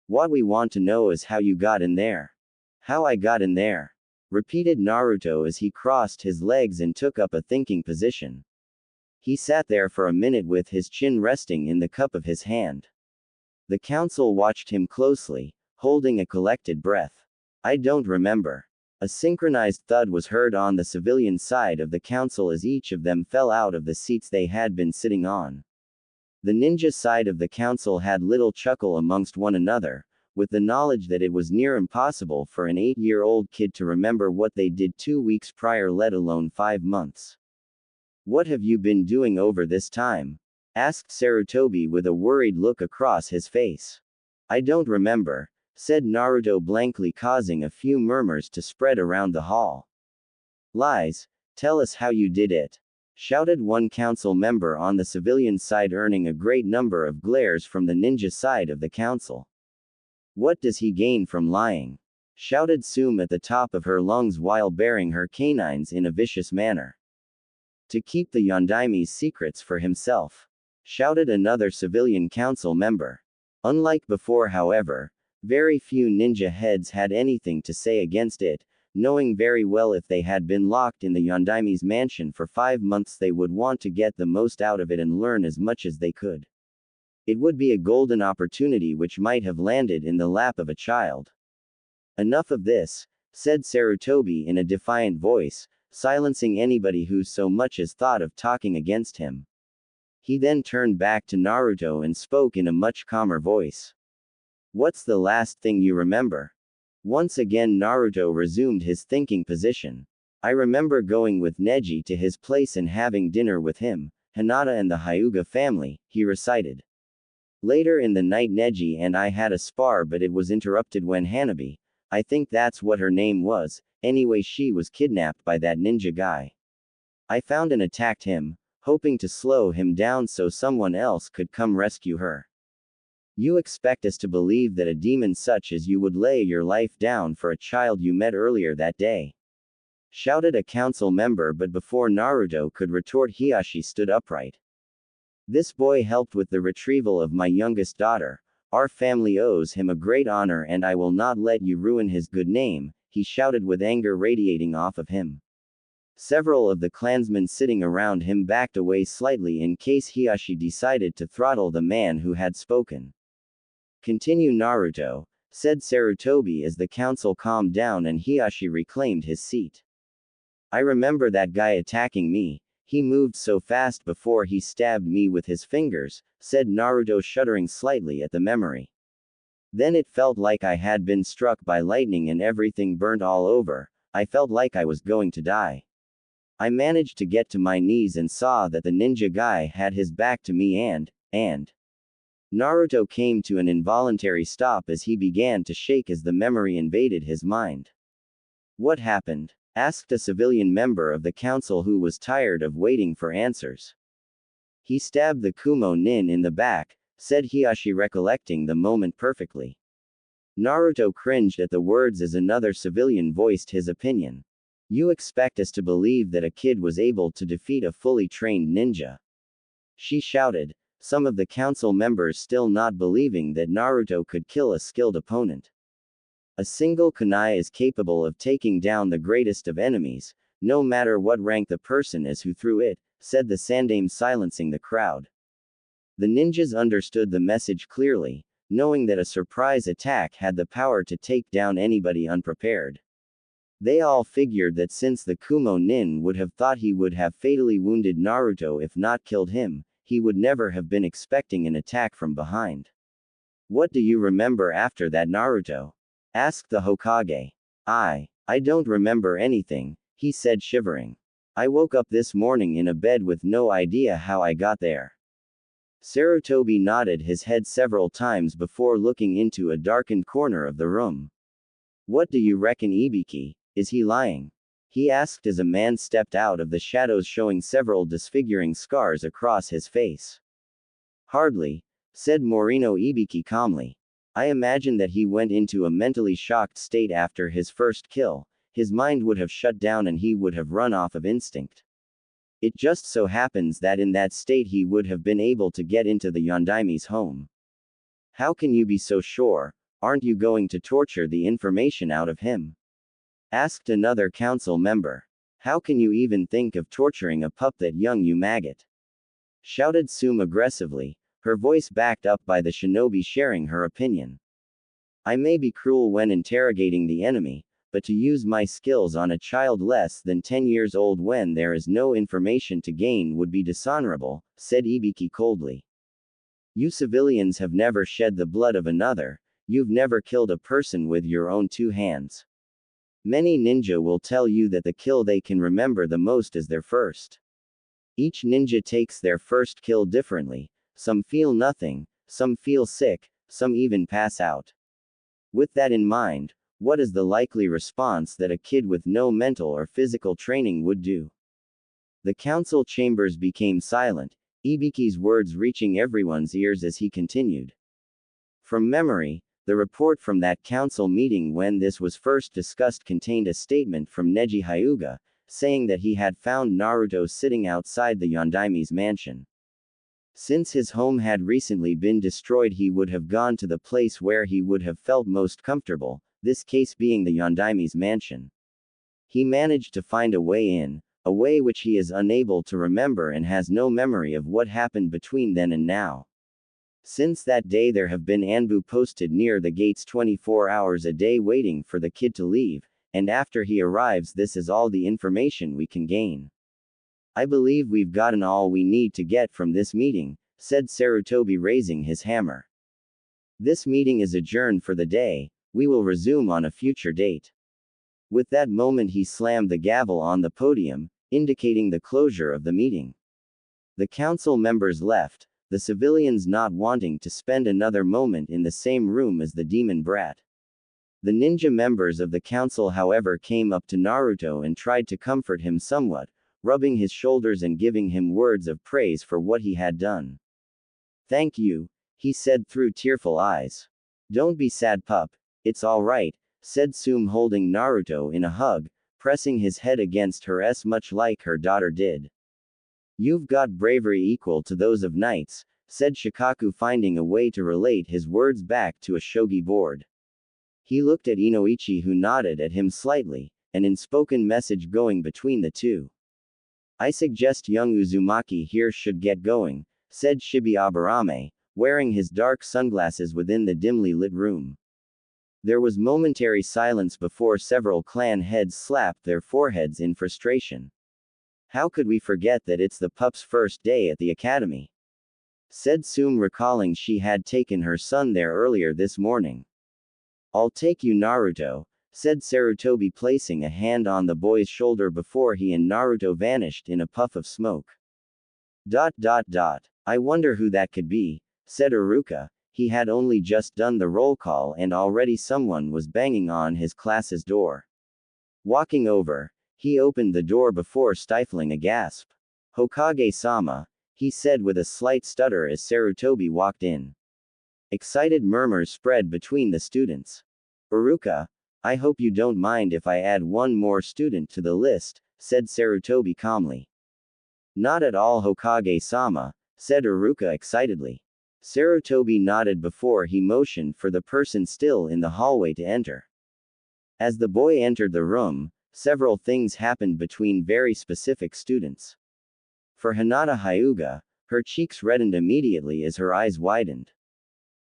What we want to know is how you got in there. How I got in there, repeated Naruto as he crossed his legs and took up a thinking position. He sat there for a minute with his chin resting in the cup of his hand. The council watched him closely, holding a collected breath. I don't remember. A synchronized thud was heard on the civilian side of the council as each of them fell out of the seats they had been sitting on. The ninja side of the council had little chuckle amongst one another, with the knowledge that it was near impossible for an 8-year-old kid to remember what they did 2 weeks prior, let alone 5 months. What have you been doing over this time? Asked Sarutobi with a worried look across his face. I don't remember, said Naruto blankly, causing a few murmurs to spread around the hall. Lies, tell us how you did it, shouted one council member on the civilian side, earning a great number of glares from the ninja side of the council. What does he gain from lying? Shouted Sume at the top of her lungs while baring her canines in a vicious manner. To keep the Yondaime's secrets for himself, shouted another civilian council member. Unlike before, however, very few ninja heads had anything to say against it, knowing very well if they had been locked in the Yondaime's mansion for 5 months they would want to get the most out of it and learn as much as they could. It would be a golden opportunity which might have landed in the lap of a child. Enough of this, said Sarutobi in a defiant voice, silencing anybody who so much as thought of talking against him. He then turned back to Naruto and spoke in a much calmer voice. What's the last thing you remember? Once again Naruto resumed his thinking position. I remember going with Neji to his place and having dinner with him, Hinata and the Hyuga family, he recited. Later in the night Neji and I had a spar, but it was interrupted when Hanabi, I think that's what her name was, anyway she was kidnapped by that ninja guy. I found and attacked him, hoping to slow him down so someone else could come rescue her. You expect us to believe that a demon such as you would lay your life down for a child you met earlier that day? Shouted a council member, but before Naruto could retort Hiashi stood upright. This boy helped with the retrieval of my youngest daughter. Our family owes him a great honor and I will not let you ruin his good name, he shouted with anger radiating off of him. Several of the clansmen sitting around him backed away slightly in case Hiashi decided to throttle the man who had spoken. Continue, Naruto, said Sarutobi as the council calmed down and Hiashi reclaimed his seat. I remember that guy attacking me. He moved so fast before he stabbed me with his fingers, said Naruto, shuddering slightly at the memory. Then it felt like I had been struck by lightning and everything burnt all over. I felt like I was going to die. I managed to get to my knees and saw that the ninja guy had his back to me and Naruto came to an involuntary stop as he began to shake as the memory invaded his mind. What happened? Asked a civilian member of the council who was tired of waiting for answers. He stabbed the Kumo nin in the back, said Hiashi, recollecting the moment perfectly. Naruto cringed at the words as another civilian voiced his opinion. You expect us to believe that a kid was able to defeat a fully trained ninja? She shouted, some of the council members still not believing that Naruto could kill a skilled opponent. A single kunai is capable of taking down the greatest of enemies, no matter what rank the person is who threw it, said the Sandame, silencing the crowd. The ninjas understood the message clearly, knowing that a surprise attack had the power to take down anybody unprepared. They all figured that since the Kumo nin would have thought he would have fatally wounded Naruto if not killed him, he would never have been expecting an attack from behind. What do you remember after that, Naruto? Asked the Hokage. I don't remember anything, he said, shivering. I woke up this morning in a bed with no idea how I got there. Sarutobi nodded his head several times before looking into a darkened corner of the room. What do you reckon, Ibiki? Is he lying? He asked as a man stepped out of the shadows showing several disfiguring scars across his face. Hardly, said Morino Ibiki calmly. I imagine that he went into a mentally shocked state after his first kill. His mind would have shut down and he would have run off of instinct. It just so happens that in that state he would have been able to get into the Yondaimi's home. How can you be so sure? Aren't you going to torture the information out of him? Asked another council member. How can you even think of torturing a pup that young, you maggot? Shouted Sum aggressively, her voice backed up by the shinobi sharing her opinion. I may be cruel when interrogating the enemy, but to use my skills on a child less than 10 years old when there is no information to gain would be dishonorable, said Ibiki coldly. You civilians have never shed the blood of another, you've never killed a person with your own two hands. Many ninja will tell you that the kill they can remember the most is their first. Each ninja takes their first kill differently, some feel nothing, some feel sick, some even pass out. With that in mind, what is the likely response that a kid with no mental or physical training would do? The council chambers became silent, Ibiki's words reaching everyone's ears as he continued. From memory, the report from that council meeting when this was first discussed contained a statement from Neji Hyuga, saying that he had found Naruto sitting outside the Yondaimi's mansion. Since his home had recently been destroyed, he would have gone to the place where he would have felt most comfortable, this case being the Yondaimi's mansion. He managed to find a way in, a way which he is unable to remember and has no memory of what happened between then and now. Since that day there have been Anbu posted near the gates 24 hours a day waiting for the kid to leave, and after he arrives this is all the information we can gain. I believe we've gotten all we need to get from this meeting, said Sarutobi raising his hammer. This meeting is adjourned for the day, we will resume on a future date. With that moment he slammed the gavel on the podium, indicating the closure of the meeting. The council members left, the civilians not wanting to spend another moment in the same room as the demon brat. The ninja members of the council however came up to Naruto and tried to comfort him somewhat, rubbing his shoulders and giving him words of praise for what he had done. Thank you, he said through tearful eyes. Don't be sad pup, it's all right, said Sum holding Naruto in a hug, pressing his head against her much like her daughter did. You've got bravery equal to those of knights, said Shikaku finding a way to relate his words back to a shogi board. He looked at Inoichi who nodded at him slightly, an unspoken message going between the two. I suggest young Uzumaki here should get going, said Shibi Aburame, wearing his dark sunglasses within the dimly lit room. There was momentary silence before several clan heads slapped their foreheads in frustration. How could we forget that it's the pup's first day at the academy? Said Sum recalling she had taken her son there earlier this morning. I'll take you Naruto, said Sarutobi placing a hand on the boy's shoulder before he and Naruto vanished in a puff of smoke. I wonder who that could be, said Iruka. He had only just done the roll call and already someone was banging on his class's door. Walking over, he opened the door before stifling a gasp. Hokage-sama, he said with a slight stutter as Sarutobi walked in. Excited murmurs spread between the students. Iruka, I hope you don't mind if I add one more student to the list, said Sarutobi calmly. Not at all Hokage-sama, said Iruka excitedly. Sarutobi nodded before he motioned for the person still in the hallway to enter. As the boy entered the room, several things happened between very specific students. For Hinata Hyuga, her cheeks reddened immediately as her eyes widened.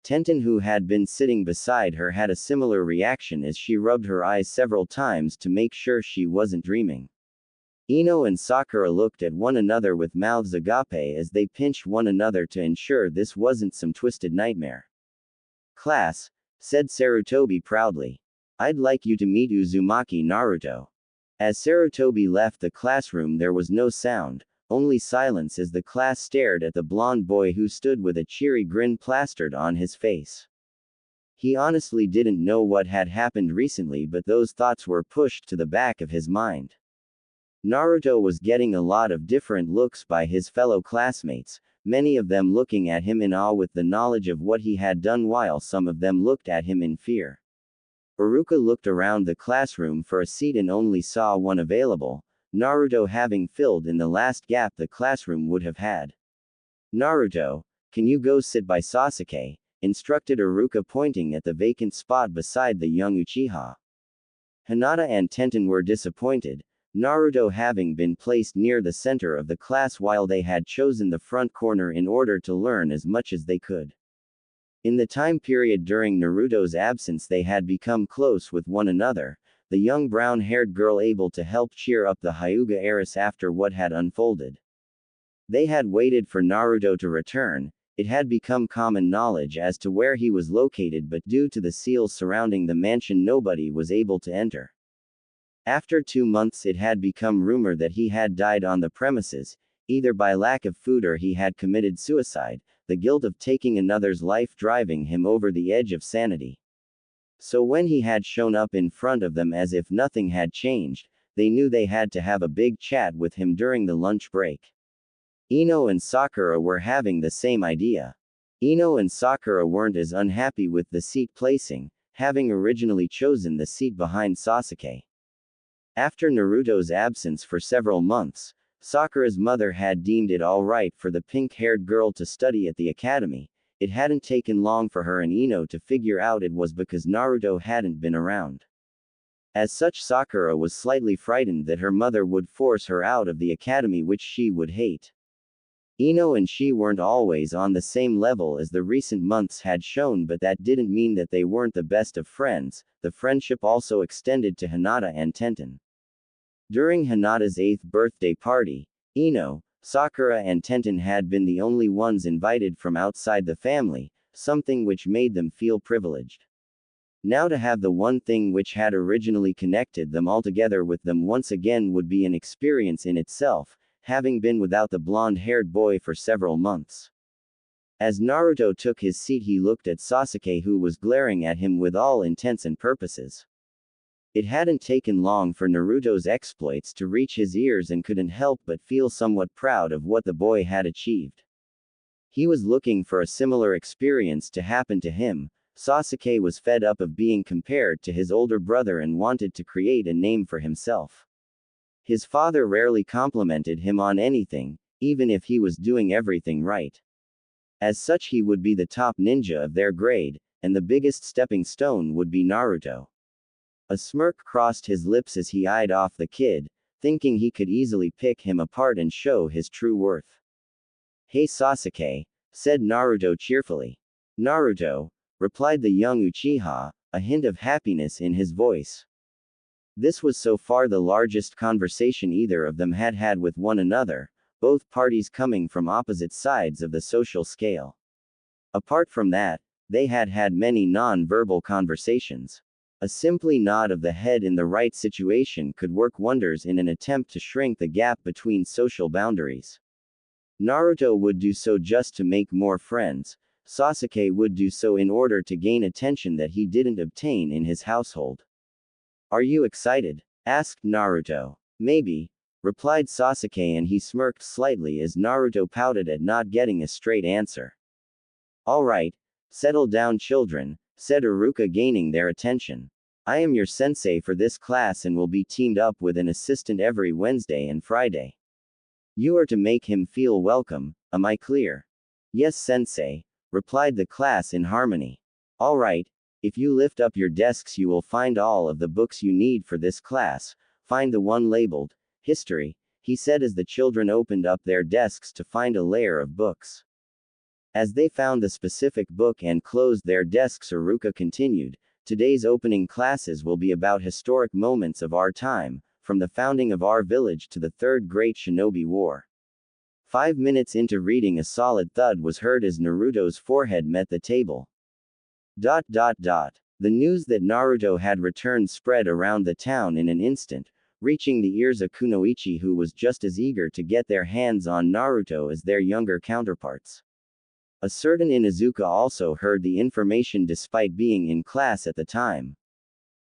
Tenten who had been sitting beside her had a similar reaction as she rubbed her eyes several times to make sure she wasn't dreaming. Ino and Sakura looked at one another with mouths agape as they pinched one another to ensure this wasn't some twisted nightmare. Class, said Sarutobi proudly. I'd like you to meet Uzumaki Naruto. As Sarutobi left the classroom there was no sound, only silence as the class stared at the blonde boy who stood with a cheery grin plastered on his face. He honestly didn't know what had happened recently, but those thoughts were pushed to the back of his mind. Naruto was getting a lot of different looks by his fellow classmates, many of them looking at him in awe with the knowledge of what he had done, while some of them looked at him in fear. Iruka looked around the classroom for a seat and only saw one available, Naruto having filled in the last gap the classroom would have had. Naruto, can you go sit by Sasuke? Instructed Iruka, pointing at the vacant spot beside the young Uchiha. Hinata and Tenten were disappointed, Naruto having been placed near the center of the class while they had chosen the front corner in order to learn as much as they could. In the time period during Naruto's absence, they had become close with one another, the young brown-haired girl able to help cheer up the Hyuga heiress after what had unfolded. They had waited for Naruto to return. It had become common knowledge as to where he was located, but due to the seals surrounding the mansion, nobody was able to enter. After 2 months, it had become rumored that he had died on the premises, either by lack of food or he had committed suicide, the guilt of taking another's life driving him over the edge of sanity. So when he had shown up in front of them as if nothing had changed, they knew they had to have a big chat with him during the lunch break. Ino and Sakura were having the same idea. Ino and Sakura weren't as unhappy with the seat placing, having originally chosen the seat behind Sasuke. After Naruto's absence for several months, Sakura's mother had deemed it alright for the pink-haired girl to study at the academy. It hadn't taken long for her and Ino to figure out it was because Naruto hadn't been around. As such, Sakura was slightly frightened that her mother would force her out of the academy, which she would hate. Ino and she weren't always on the same level as the recent months had shown, but that didn't mean that they weren't the best of friends. The friendship also extended to Hinata and Tenten. During Hinata's 8th birthday party, Ino, Sakura and Tenten had been the only ones invited from outside the family, something which made them feel privileged. Now to have the one thing which had originally connected them all together with them once again would be an experience in itself, having been without the blonde-haired boy for several months. As Naruto took his seat, he looked at Sasuke, who was glaring at him with all intents and purposes. It hadn't taken long for Naruto's exploits to reach his ears and couldn't help but feel somewhat proud of what the boy had achieved. He was looking for a similar experience to happen to him. Sasuke was fed up of being compared to his older brother and wanted to create a name for himself. His father rarely complimented him on anything, even if he was doing everything right. As such, he would be the top ninja of their grade, and the biggest stepping stone would be Naruto. A smirk crossed his lips as he eyed off the kid, thinking he could easily pick him apart and show his true worth. "Hey Sasuke," said Naruto cheerfully. "Naruto," replied the young Uchiha, a hint of happiness in his voice. This was so far the largest conversation either of them had had with one another, both parties coming from opposite sides of the social scale. Apart from that, they had had many non-verbal conversations. A simply nod of the head in the right situation could work wonders in an attempt to shrink the gap between social boundaries. Naruto would do so just to make more friends. Sasuke would do so in order to gain attention that he didn't obtain in his household. "Are you excited?" asked Naruto. "Maybe," replied Sasuke, and he smirked slightly as Naruto pouted at not getting a straight answer. "Alright, settle down children," said Iruka, gaining their attention. "I am your sensei for this class and will be teamed up with an assistant every Wednesday and Friday. You are to make him feel welcome, am I clear?" "Yes, sensei," replied the class in harmony. "Alright, if you lift up your desks you will find all of the books you need for this class. Find the one labeled History," he said as the children opened up their desks to find a layer of books. As they found the specific book and closed their desks, Iruka continued, "Today's opening classes will be about historic moments of our time, from the founding of our village to the Third Great Shinobi War." 5 minutes into reading, a solid thud was heard as Naruto's forehead met the table. The news that Naruto had returned spread around the town in an instant, reaching the ears of Kunoichi, who was just as eager to get their hands on Naruto as their younger counterparts. A certain Inuzuka also heard the information despite being in class at the time.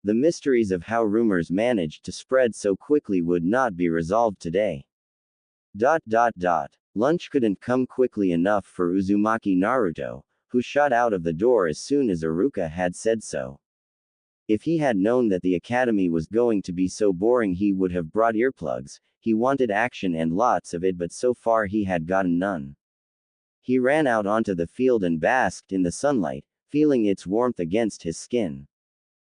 The mysteries of how rumors managed to spread so quickly would not be resolved today. Lunch couldn't come quickly enough for Uzumaki Naruto, who shot out of the door as soon as Iruka had said so. If he had known that the academy was going to be so boring, he would have brought earplugs. He wanted action and lots of it, but so far he had gotten none. He ran out onto the field and basked in the sunlight, feeling its warmth against his skin.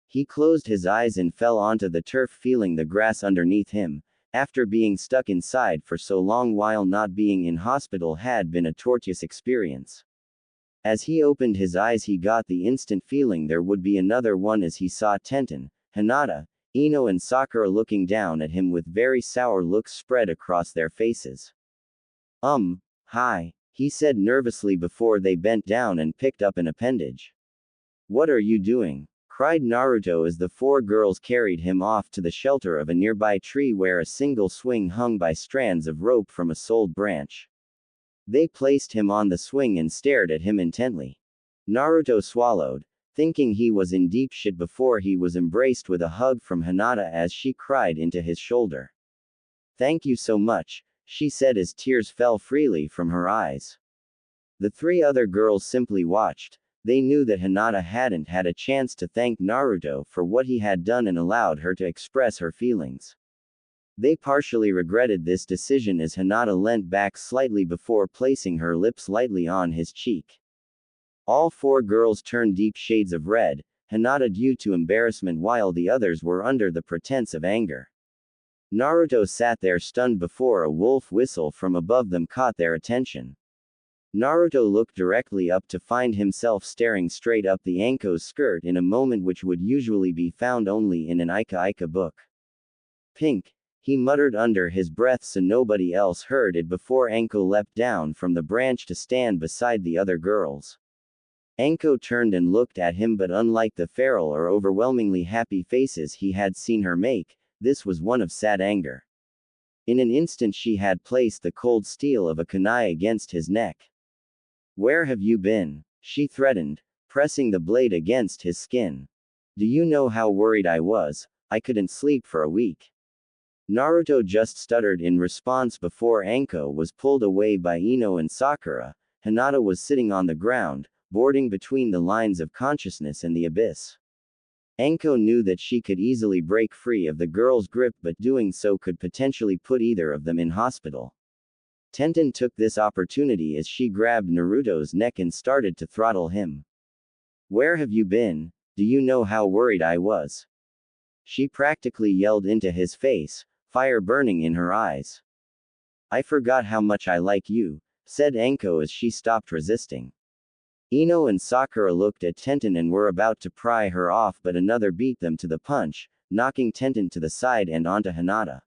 He closed his eyes and fell onto the turf, feeling the grass underneath him. After being stuck inside for so long while not being in hospital had been a torturous experience. As he opened his eyes, he got the instant feeling there would be another one as he saw Tenten, Hinata, Ino and Sakura looking down at him with very sour looks spread across their faces. Hi, he said nervously before they bent down and picked up an appendage. What are you doing? Cried Naruto as the four girls carried him off to the shelter of a nearby tree where a single swing hung by strands of rope from a soiled branch. They placed him on the swing and stared at him intently. Naruto swallowed, thinking he was in deep shit before he was embraced with a hug from Hinata as she cried into his shoulder. Thank you so much, she said as tears fell freely from her eyes. The three other girls simply watched. They knew that Hinata hadn't had a chance to thank Naruto for what he had done and allowed her to express her feelings. They partially regretted this decision as Hinata leant back slightly before placing her lips lightly on his cheek. All four girls turned deep shades of red, Hinata due to embarrassment while the others were under the pretense of anger. Naruto sat there stunned before a wolf whistle from above them caught their attention. Naruto looked directly up to find himself staring straight up the Anko's skirt in a moment which would usually be found only in an Ika book. Pink, he muttered under his breath so nobody else heard it before Anko leapt down from the branch to stand beside the other girls. Anko turned and looked at him, but unlike the feral or overwhelmingly happy faces he had seen her make, this was one of sad anger. In an instant she had placed the cold steel of a kunai against his neck. Where have you been? She threatened, pressing the blade against his skin. Do you know how worried I was? I couldn't sleep for a week. Naruto just stuttered in response before Anko was pulled away by Ino and Sakura. Hinata was sitting on the ground, boarding between the lines of consciousness and the abyss. Anko knew that she could easily break free of the girl's grip, but doing so could potentially put either of them in hospital. Tenten took this opportunity as she grabbed Naruto's neck and started to throttle him. Where have you been? Do you know how worried I was? She practically yelled into his face, fire burning in her eyes. I forgot how much I like you, said Anko as she stopped resisting. Ino and Sakura looked at Tenten and were about to pry her off, but another beat them to the punch, knocking Tenten to the side and onto Hinata.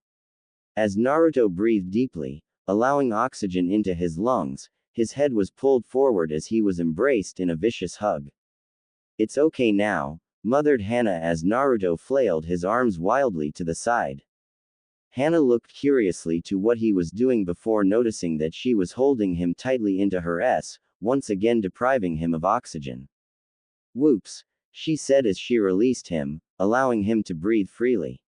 As Naruto breathed deeply, allowing oxygen into his lungs, his head was pulled forward as he was embraced in a vicious hug. It's okay now, muttered Hana as Naruto flailed his arms wildly to the side. Hana looked curiously to what he was doing before noticing that she was holding him tightly into her once again depriving him of oxygen. Whoops, she said as she released him, allowing him to breathe freely.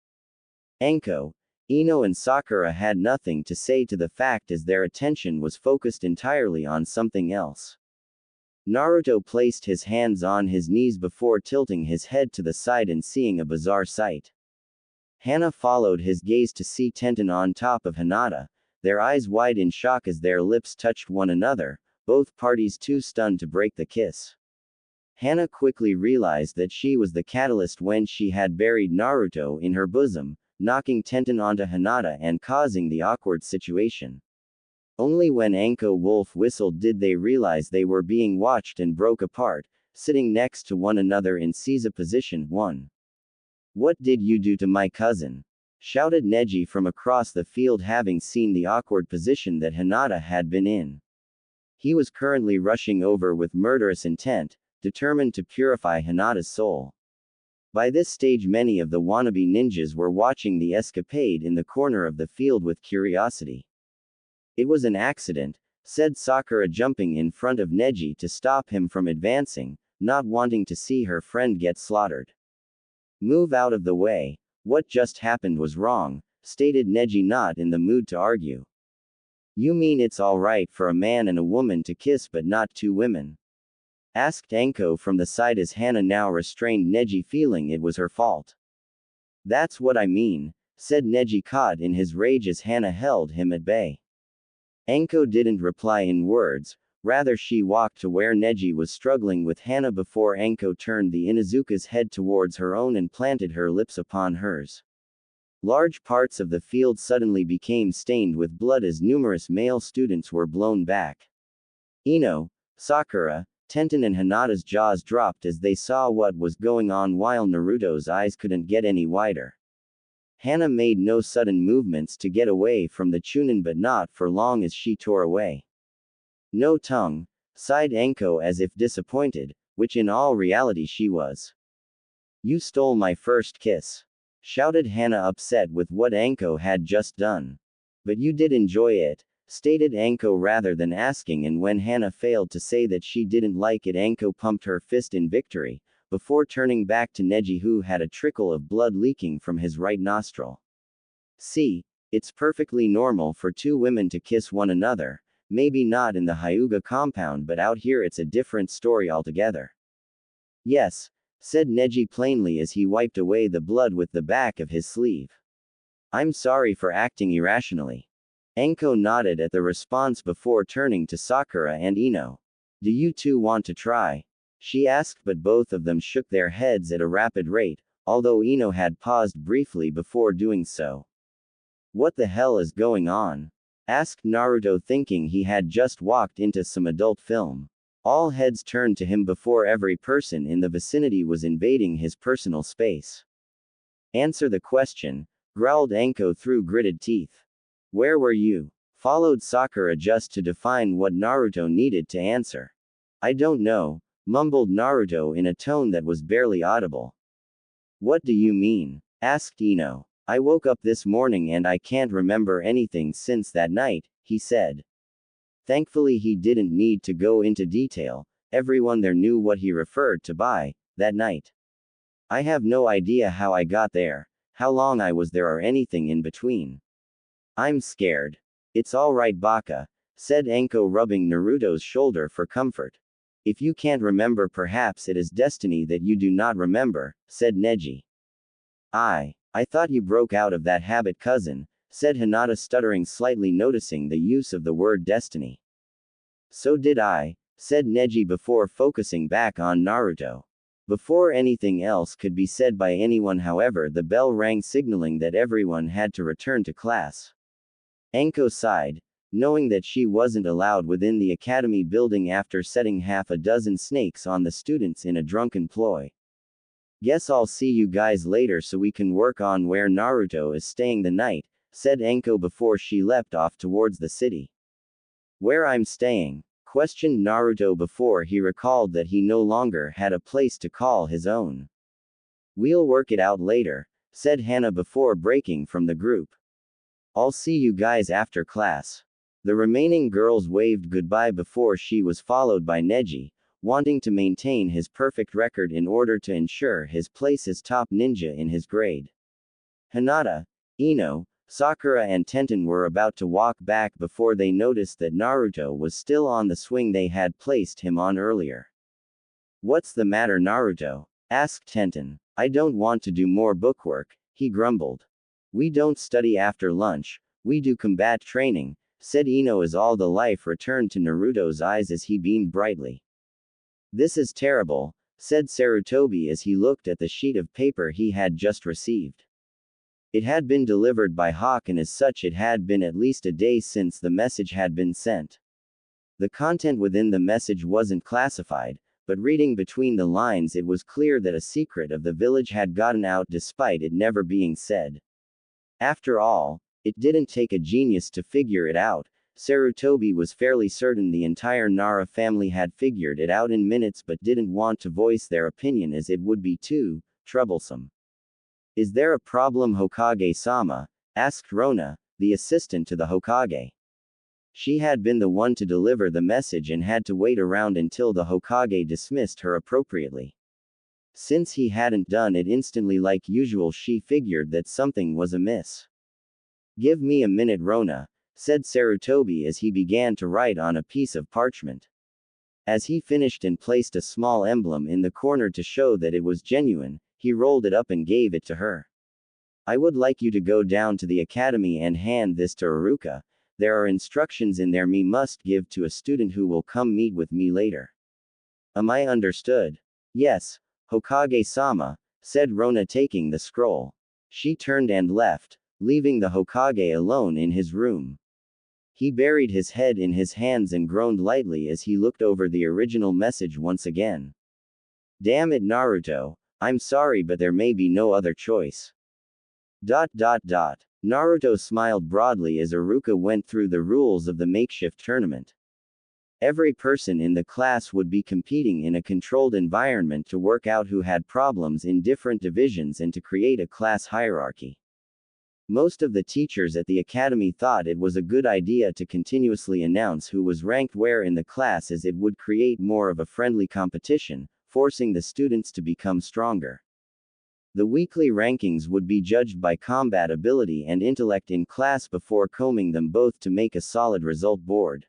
Anko, Ino and Sakura had nothing to say to the fact as their attention was focused entirely on something else. Naruto placed his hands on his knees before tilting his head to the side and seeing a bizarre sight. Hana followed his gaze to see Tenten on top of Hinata, their eyes wide in shock as their lips touched one another, both parties too stunned to break the kiss. Hana quickly realized that she was the catalyst when she had buried Naruto in her bosom, knocking Tenten onto Hinata and causing the awkward situation. Only when Anko Wolf whistled did they realize they were being watched and broke apart, sitting next to one another in Caesar position 1. What did you do to my cousin? Shouted Neji from across the field, having seen the awkward position that Hinata had been in. He was currently rushing over with murderous intent, determined to purify Hinata's soul. By this stage many of the wannabe ninjas were watching the escapade in the corner of the field with curiosity. It was an accident, said Sakura, jumping in front of Neji to stop him from advancing, not wanting to see her friend get slaughtered. Move out of the way. What just happened was wrong, stated Neji, not in the mood to argue. You mean it's alright for a man and a woman to kiss but not two women? Asked Anko from the side as Hana now restrained Neji, feeling it was her fault. That's what I mean, said Neji, caught in his rage as Hana held him at bay. Anko didn't reply in words, rather she walked to where Neji was struggling with Hana before Anko turned the Inuzuka's head towards her own and planted her lips upon hers. Large parts of the field suddenly became stained with blood as numerous male students were blown back. Ino, Sakura, Tenten and Hinata's jaws dropped as they saw what was going on, while Naruto's eyes couldn't get any wider. Hana made no sudden movements to get away from the Chunin, but not for long as she tore away. No tongue, sighed Anko as if disappointed, which in all reality she was. You stole my first kiss, shouted Hana, upset with what Anko had just done. But you did enjoy it, stated Anko rather than asking, and when Hana failed to say that she didn't like it, Anko pumped her fist in victory, before turning back to Neji, who had a trickle of blood leaking from his right nostril. See, it's perfectly normal for two women to kiss one another, maybe not in the Hyuga compound, but out here it's a different story altogether. Yes, said Neji plainly as he wiped away the blood with the back of his sleeve. I'm sorry for acting irrationally. Anko nodded at the response before turning to Sakura and Ino. Do you two want to try? She asked, but both of them shook their heads at a rapid rate, although Ino had paused briefly before doing so. What the hell is going on? Asked Naruto, thinking he had just walked into some adult film. All heads turned to him before every person in the vicinity was invading his personal space. Answer the question, growled Anko through gritted teeth. Where were you? Followed Sakura just to define what Naruto needed to answer. I don't know, mumbled Naruto in a tone that was barely audible. What do you mean? Asked Ino. I woke up this morning and I can't remember anything since that night, he said. Thankfully he didn't need to go into detail, everyone there knew what he referred to by that night. I have no idea how I got there, how long I was there, or anything in between. I'm scared. It's alright, Baka, said Anko, rubbing Naruto's shoulder for comfort. If you can't remember, perhaps it is destiny that you do not remember, said Neji. I thought you broke out of that habit, cousin, said Hinata, stuttering slightly, noticing the use of the word destiny. So did I, said Neji before focusing back on Naruto. Before anything else could be said by anyone, however, the bell rang, signaling that everyone had to return to class. Anko sighed, knowing that she wasn't allowed within the academy building after setting half a dozen snakes on the students in a drunken ploy. Guess I'll see you guys later so we can work on where Naruto is staying the night, said Anko before she leapt off towards the city. Where I'm staying? Questioned Naruto before he recalled that he no longer had a place to call his own. We'll work it out later, said Hana before breaking from the group. I'll see you guys after class. The remaining girls waved goodbye before she was followed by Neji, wanting to maintain his perfect record in order to ensure his place as top ninja in his grade. Hinata, Ino, Sakura and Tenten were about to walk back before they noticed that Naruto was still on the swing they had placed him on earlier. What's the matter, Naruto? Asked Tenten. I don't want to do more bookwork, he grumbled. We don't study after lunch, we do combat training, said Ino as all the life returned to Naruto's eyes as he beamed brightly. This is terrible, said Sarutobi as he looked at the sheet of paper he had just received. It had been delivered by Hawk, and as such it had been at least a day since the message had been sent. The content within the message wasn't classified, but reading between the lines it was clear that a secret of the village had gotten out despite it never being said. After all, it didn't take a genius to figure it out. Sarutobi was fairly certain the entire Nara family had figured it out in minutes, but didn't want to voice their opinion as it would be too troublesome. Is there a problem, Hokage-sama? Asked Rona, the assistant to the Hokage. She had been the one to deliver the message and had to wait around until the Hokage dismissed her appropriately. Since he hadn't done it instantly like usual, she figured that something was amiss. "Give me a minute, Rona," said Sarutobi as he began to write on a piece of parchment. As he finished and placed a small emblem in the corner to show that it was genuine, he rolled it up and gave it to her. "I would like you to go down to the academy and hand this to Iruka. There are instructions in there me must give to a student who will come meet with me later." "Am I understood?" "Yes, Hokage-sama," said Rona, taking the scroll. She turned and left, leaving the Hokage alone in his room. He buried his head in his hands and groaned lightly as he looked over the original message once again. "Damn it, Naruto, I'm sorry, but there may be no other choice." Naruto smiled broadly as Iruka went through the rules of the makeshift tournament. Every person in the class would be competing in a controlled environment to work out who had problems in different divisions and to create a class hierarchy. Most of the teachers at the academy thought it was a good idea to continuously announce who was ranked where in the class, as it would create more of a friendly competition, forcing the students to become stronger. The weekly rankings would be judged by combat ability and intellect in class before combing them both to make a solid result board.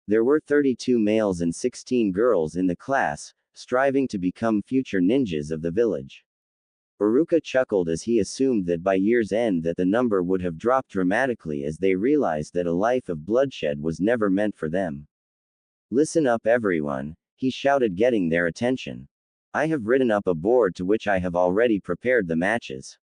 There were 32 males and 16 girls in the class, striving to become future ninjas of the village. Iruka chuckled as he assumed that by year's end that the number would have dropped dramatically as they realized that a life of bloodshed was never meant for them. "Listen up, everyone," he shouted, getting their attention. "I have written up a board to which I have already prepared the matches.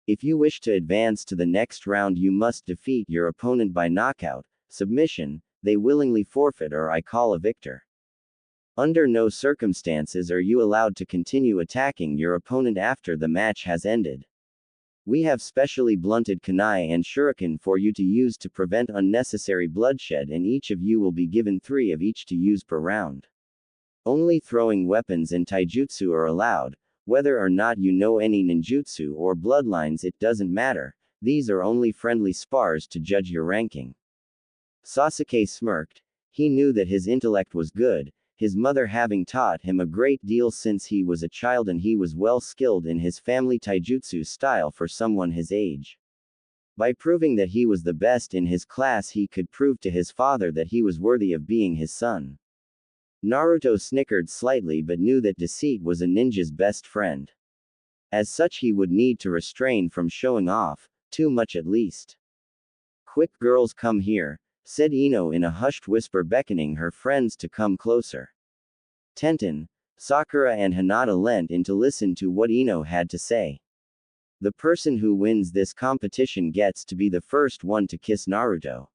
If you wish to advance to the next round, you must defeat your opponent by knockout, submission, they willingly forfeit, or I call a victor. Under no circumstances are you allowed to continue attacking your opponent after the match has ended. We have specially blunted kunai and shuriken for you to use to prevent unnecessary bloodshed, and each of you will be given 3 of each to use per round. Only throwing weapons and taijutsu are allowed. Whether or not you know any ninjutsu or bloodlines, it doesn't matter. These are only friendly spars to judge your ranking." Sasuke smirked. He knew that his intellect was good, his mother having taught him a great deal since he was a child, and he was well skilled in his family taijutsu style for someone his age. By proving that he was the best in his class, he could prove to his father that he was worthy of being his son. Naruto snickered slightly but knew that deceit was a ninja's best friend. As such, he would need to refrain from showing off, too much at least. "Quick, girls, come here," said Ino in a hushed whisper, beckoning her friends to come closer. Tenten, Sakura and Hinata leant in to listen to what Ino had to say. "The person who wins this competition gets to be the first one to kiss Naruto."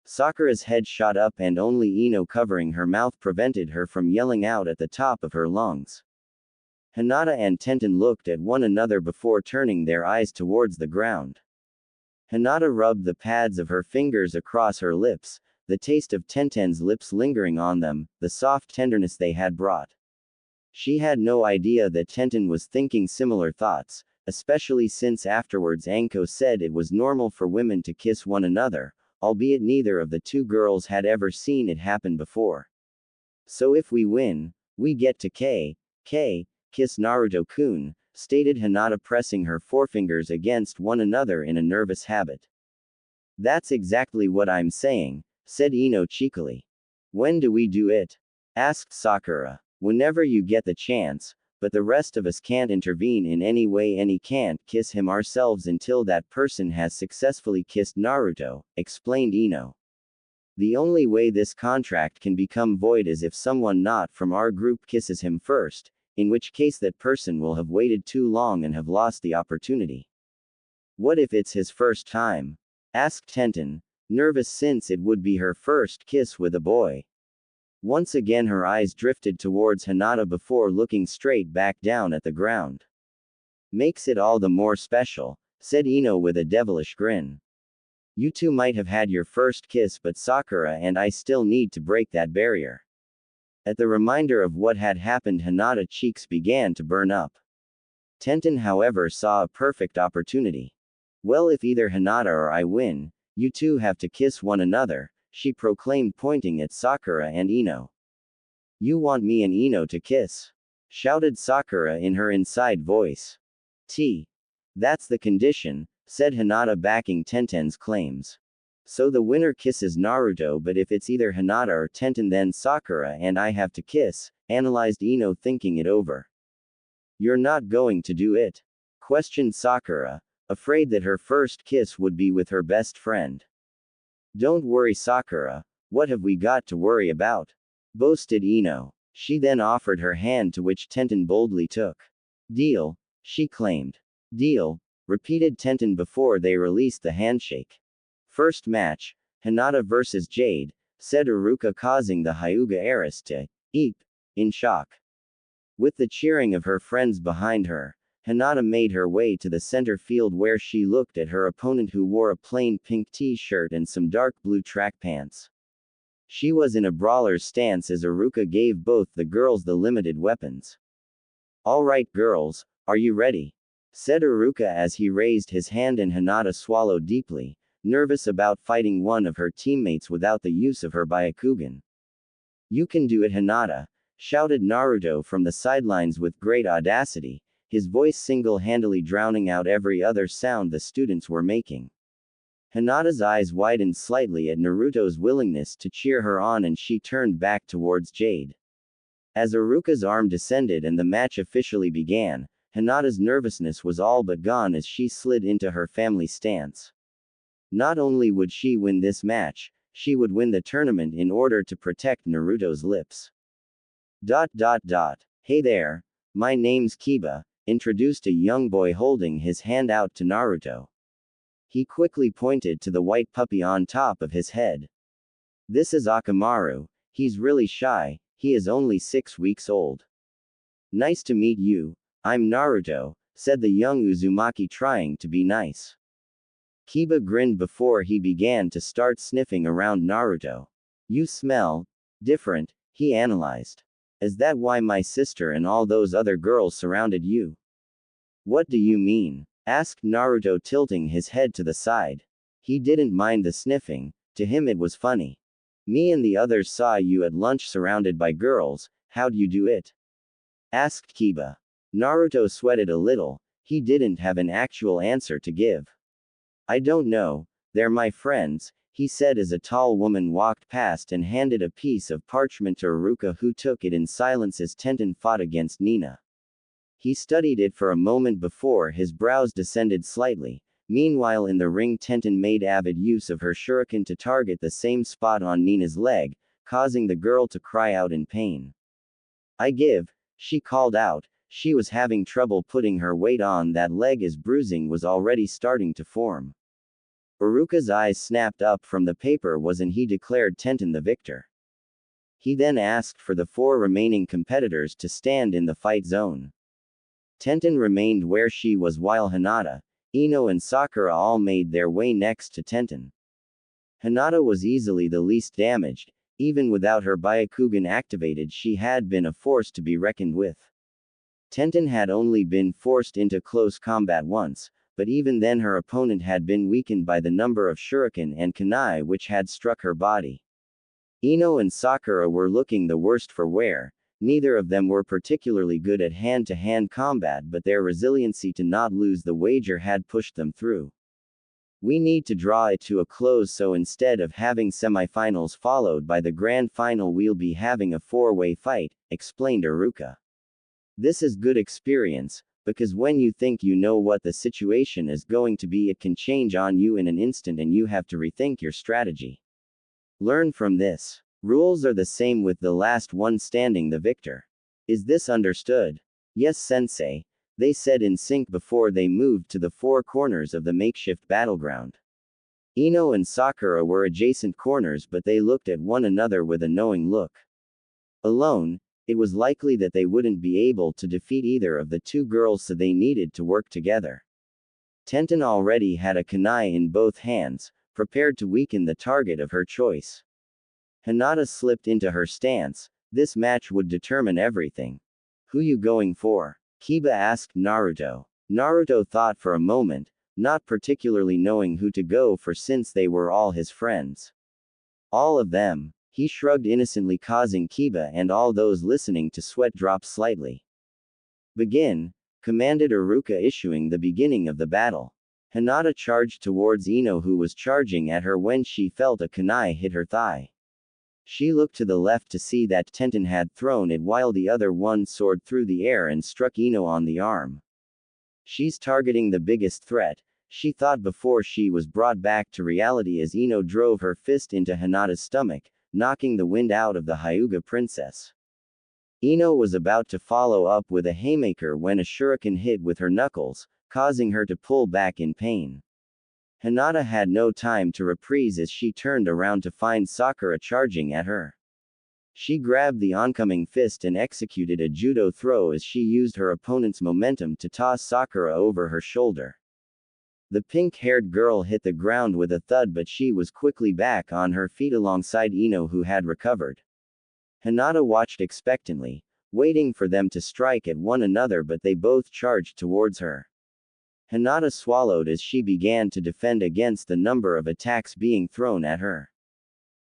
Sakura's head shot up and only Ino covering her mouth prevented her from yelling out at the top of her lungs. Hinata and Tenten looked at one another before turning their eyes towards the ground. Hinata rubbed the pads of her fingers across her lips, the taste of Tenten's lips lingering on them, the soft tenderness they had brought. She had no idea that Tenten was thinking similar thoughts, especially since afterwards Anko said it was normal for women to kiss one another, albeit neither of the two girls had ever seen it happen before. "So if we win, we get to kiss Naruto-kun," stated Hinata, pressing her forefingers against one another in a nervous habit. "That's exactly what I'm saying," said Ino cheekily. "When do we do it?" asked Sakura. "Whenever you get the chance, but the rest of us can't intervene in any way, and can't kiss him ourselves until that person has successfully kissed Naruto," explained Ino. "The only way this contract can become void is if someone not from our group kisses him first, in which case that person will have waited too long and have lost the opportunity." "What if it's his first time?" asked Tenten, nervous since it would be her first kiss with a boy. Once again her eyes drifted towards Hinata before looking straight back down at the ground. "Makes it all the more special," said Ino with a devilish grin. "You two might have had your first kiss, but Sakura and I still need to break that barrier." At the reminder of what had happened, Hinata's cheeks began to burn up. Tenten, however, saw a perfect opportunity. "Well, if either Hinata or I win, you two have to kiss one another," she proclaimed, pointing at Sakura and Ino. You want me and Ino to kiss? Shouted Sakura in her inside voice. That's the condition, said Hinata, backing Tenten's claims. So the winner kisses Naruto, but if it's either Hinata or Tenten, then Sakura and I have to kiss, analyzed Ino, thinking it over. You're not going to do it? Questioned Sakura, afraid that her first kiss would be with her best friend. Don't worry, Sakura, what have we got to worry about? Boasted Ino. She then offered her hand, to which Tenten boldly took. Deal, she claimed. Deal, repeated Tenten before they released the handshake. First match, Hinata versus Jade, said Iruka, causing the Hyuga heiress to eep in shock. With the cheering of her friends behind her, Hinata made her way to the center field, where she looked at her opponent, who wore a plain pink t-shirt and some dark blue track pants. She was in a brawler's stance as Iruka gave both the girls the limited weapons. All right, girls, are you ready? Said Iruka as he raised his hand, and Hinata swallowed deeply, nervous about fighting one of her teammates without the use of her Byakugan. You can do it, Hinata, shouted Naruto from the sidelines with great audacity, his voice single-handedly drowning out every other sound the students were making. Hinata's eyes widened slightly at Naruto's willingness to cheer her on, and she turned back towards Jade. As Iruka's arm descended and the match officially began, Hinata's nervousness was all but gone as she slid into her family stance. Not only would she win this match, she would win the tournament in order to protect Naruto's lips. Hey there, my name's Kiba, introduced a young boy holding his hand out to Naruto. He quickly pointed to the white puppy on top of his head. This is Akamaru, he's really shy, he is only 6 weeks old. Nice to meet you, I'm Naruto, said the young Uzumaki, trying to be nice. Kiba grinned before he began to start sniffing around Naruto. You smell different, he analyzed. Is that why my sister and all those other girls surrounded you? What do you mean? Asked Naruto, tilting his head to the side. He didn't mind the sniffing, to him it was funny. Me and the others saw you at lunch surrounded by girls, how'd you do it? Asked Kiba. Naruto sweated a little, he didn't have an actual answer to give. I don't know, they're my friends, he said as a tall woman walked past and handed a piece of parchment to Iruka, who took it in silence as Tenten fought against Nina. He studied it for a moment before his brows descended slightly. Meanwhile, in the ring, Tenten made avid use of her shuriken to target the same spot on Nina's leg, causing the girl to cry out in pain. I give, she called out. She was having trouble putting her weight on that leg as bruising was already starting to form. Iruka's eyes snapped up from the paper and he declared Tenten the victor. He then asked for the 4 remaining competitors to stand in the fight zone. Tenten remained where she was while Hinata, Ino and Sakura all made their way next to Tenten. Hinata was easily the least damaged. Even without her Byakugan activated, she had been a force to be reckoned with. Tenten had only been forced into close combat once, but even then her opponent had been weakened by the number of shuriken and kunai which had struck her body. Ino and Sakura were looking the worst for wear. Neither of them were particularly good at hand-to-hand combat, but their resiliency to not lose the wager had pushed them through. We need to draw it to a close, so instead of having semifinals followed by the grand final, we'll be having a 4-way fight, explained Iruka. This is good experience, because when you think you know what the situation is going to be, it can change on you in an instant and you have to rethink your strategy. Learn from this. Rules are the same with the last one standing the victor. Is this understood? Yes, sensei, they said in sync before they moved to the 4 corners of the makeshift battleground. Ino and Sakura were adjacent corners, but they looked at one another with a knowing look. Alone, it was likely that they wouldn't be able to defeat either of the 2 girls, so they needed to work together. Tenten already had a kunai in both hands, prepared to weaken the target of her choice. Hinata slipped into her stance. This match would determine everything. Who you going for? Kiba asked Naruto. Naruto thought for a moment, not particularly knowing who to go for since they were all his friends. All of them. He shrugged innocently, causing Kiba and all those listening to sweat drop slightly. Begin, commanded Iruka, issuing the beginning of the battle. Hinata charged towards Ino, who was charging at her when she felt a kunai hit her thigh. She looked to the left to see that Tenten had thrown it while the other one soared through the air and struck Ino on the arm. She's targeting the biggest threat, she thought before she was brought back to reality as Ino drove her fist into Hinata's stomach, knocking the wind out of the Hyuga princess. Ino was about to follow up with a haymaker when a shuriken hit with her knuckles, causing her to pull back in pain. Hinata had no time to reprise as she turned around to find Sakura charging at her. She grabbed the oncoming fist and executed a judo throw as she used her opponent's momentum to toss Sakura over her shoulder. The pink-haired girl hit the ground with a thud, but she was quickly back on her feet alongside Ino, who had recovered. Hinata watched expectantly, waiting for them to strike at one another, but they both charged towards her. Hinata swallowed as she began to defend against the number of attacks being thrown at her.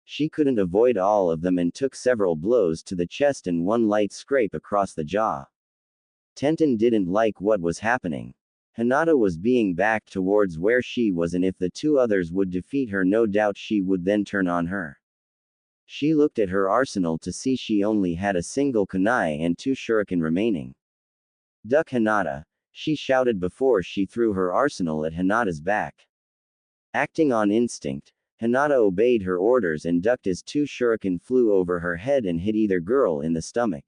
She couldn't avoid all of them and took several blows to the chest and one light scrape across the jaw. Tenten didn't like what was happening. Hinata was being backed towards where she was, and if the two others would defeat her, no doubt she would then turn on her. She looked at her arsenal to see she only had a single kunai and 2 shuriken remaining. "Duck, Hinata," she shouted before she threw her arsenal at Hinata's back. Acting on instinct, Hinata obeyed her orders and ducked as 2 shuriken flew over her head and hit either girl in the stomach.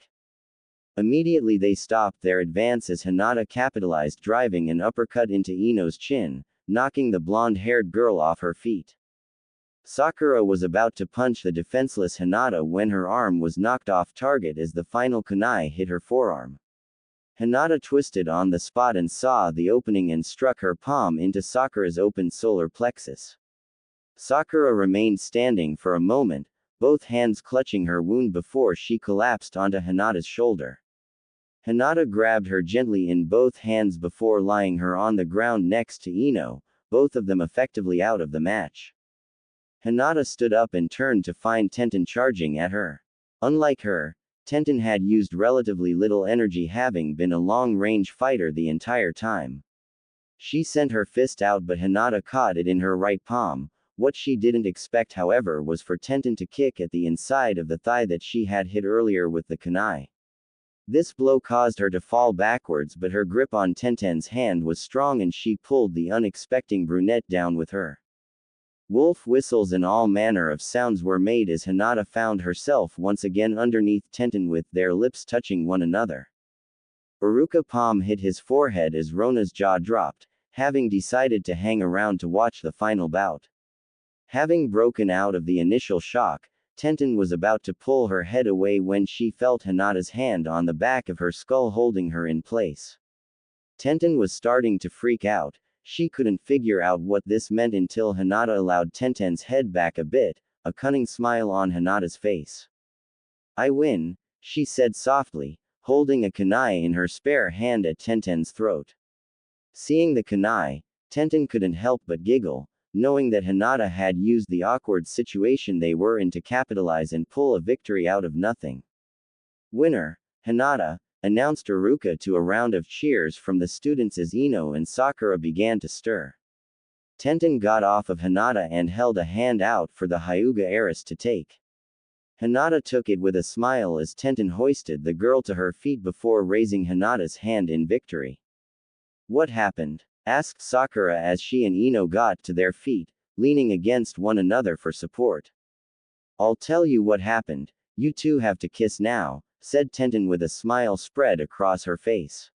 Immediately they stopped their advance as Hinata capitalized, driving an uppercut into Ino's chin, knocking the blonde-haired girl off her feet. Sakura was about to punch the defenseless Hinata when her arm was knocked off target as the final kunai hit her forearm. Hinata twisted on the spot and saw the opening and struck her palm into Sakura's open solar plexus. Sakura remained standing for a moment, both hands clutching her wound before she collapsed onto Hinata's shoulder. Hinata grabbed her gently in both hands before lying her on the ground next to Ino, both of them effectively out of the match. Hinata stood up and turned to find Tenten charging at her. Unlike her, Tenten had used relatively little energy, having been a long-range fighter the entire time. She sent her fist out, but Hinata caught it in her right palm. What she didn't expect, however, was for Tenten to kick at the inside of the thigh that she had hit earlier with the kunai. This blow caused her to fall backwards, but her grip on Tenten's hand was strong and she pulled the unexpecting brunette down with her. Wolf whistles and all manner of sounds were made as Hinata found herself once again underneath Tenten with their lips touching one another. Iruka palm hit his forehead as Rona's jaw dropped, having decided to hang around to watch the final bout. Having broken out of the initial shock, Tenten was about to pull her head away when she felt Hinata's hand on the back of her skull holding her in place. Tenten was starting to freak out. She couldn't figure out what this meant until Hinata allowed Tenten's head back a bit, a cunning smile on Hinata's face. "I win," she said softly, holding a kunai in her spare hand at Tenten's throat. Seeing the kunai, Tenten couldn't help but giggle, knowing that Hinata had used the awkward situation they were in to capitalize and pull a victory out of nothing. "Winner, Hinata," announced Iruka to a round of cheers from the students as Ino and Sakura began to stir. Tenten got off of Hinata and held a hand out for the Hyuga heiress to take. Hinata took it with a smile as Tenten hoisted the girl to her feet before raising Hinata's hand in victory. "What happened?" asked Sakura as she and Ino got to their feet, leaning against one another for support. "I'll tell you what happened, you two have to kiss now," said Tenten with a smile spread across her face.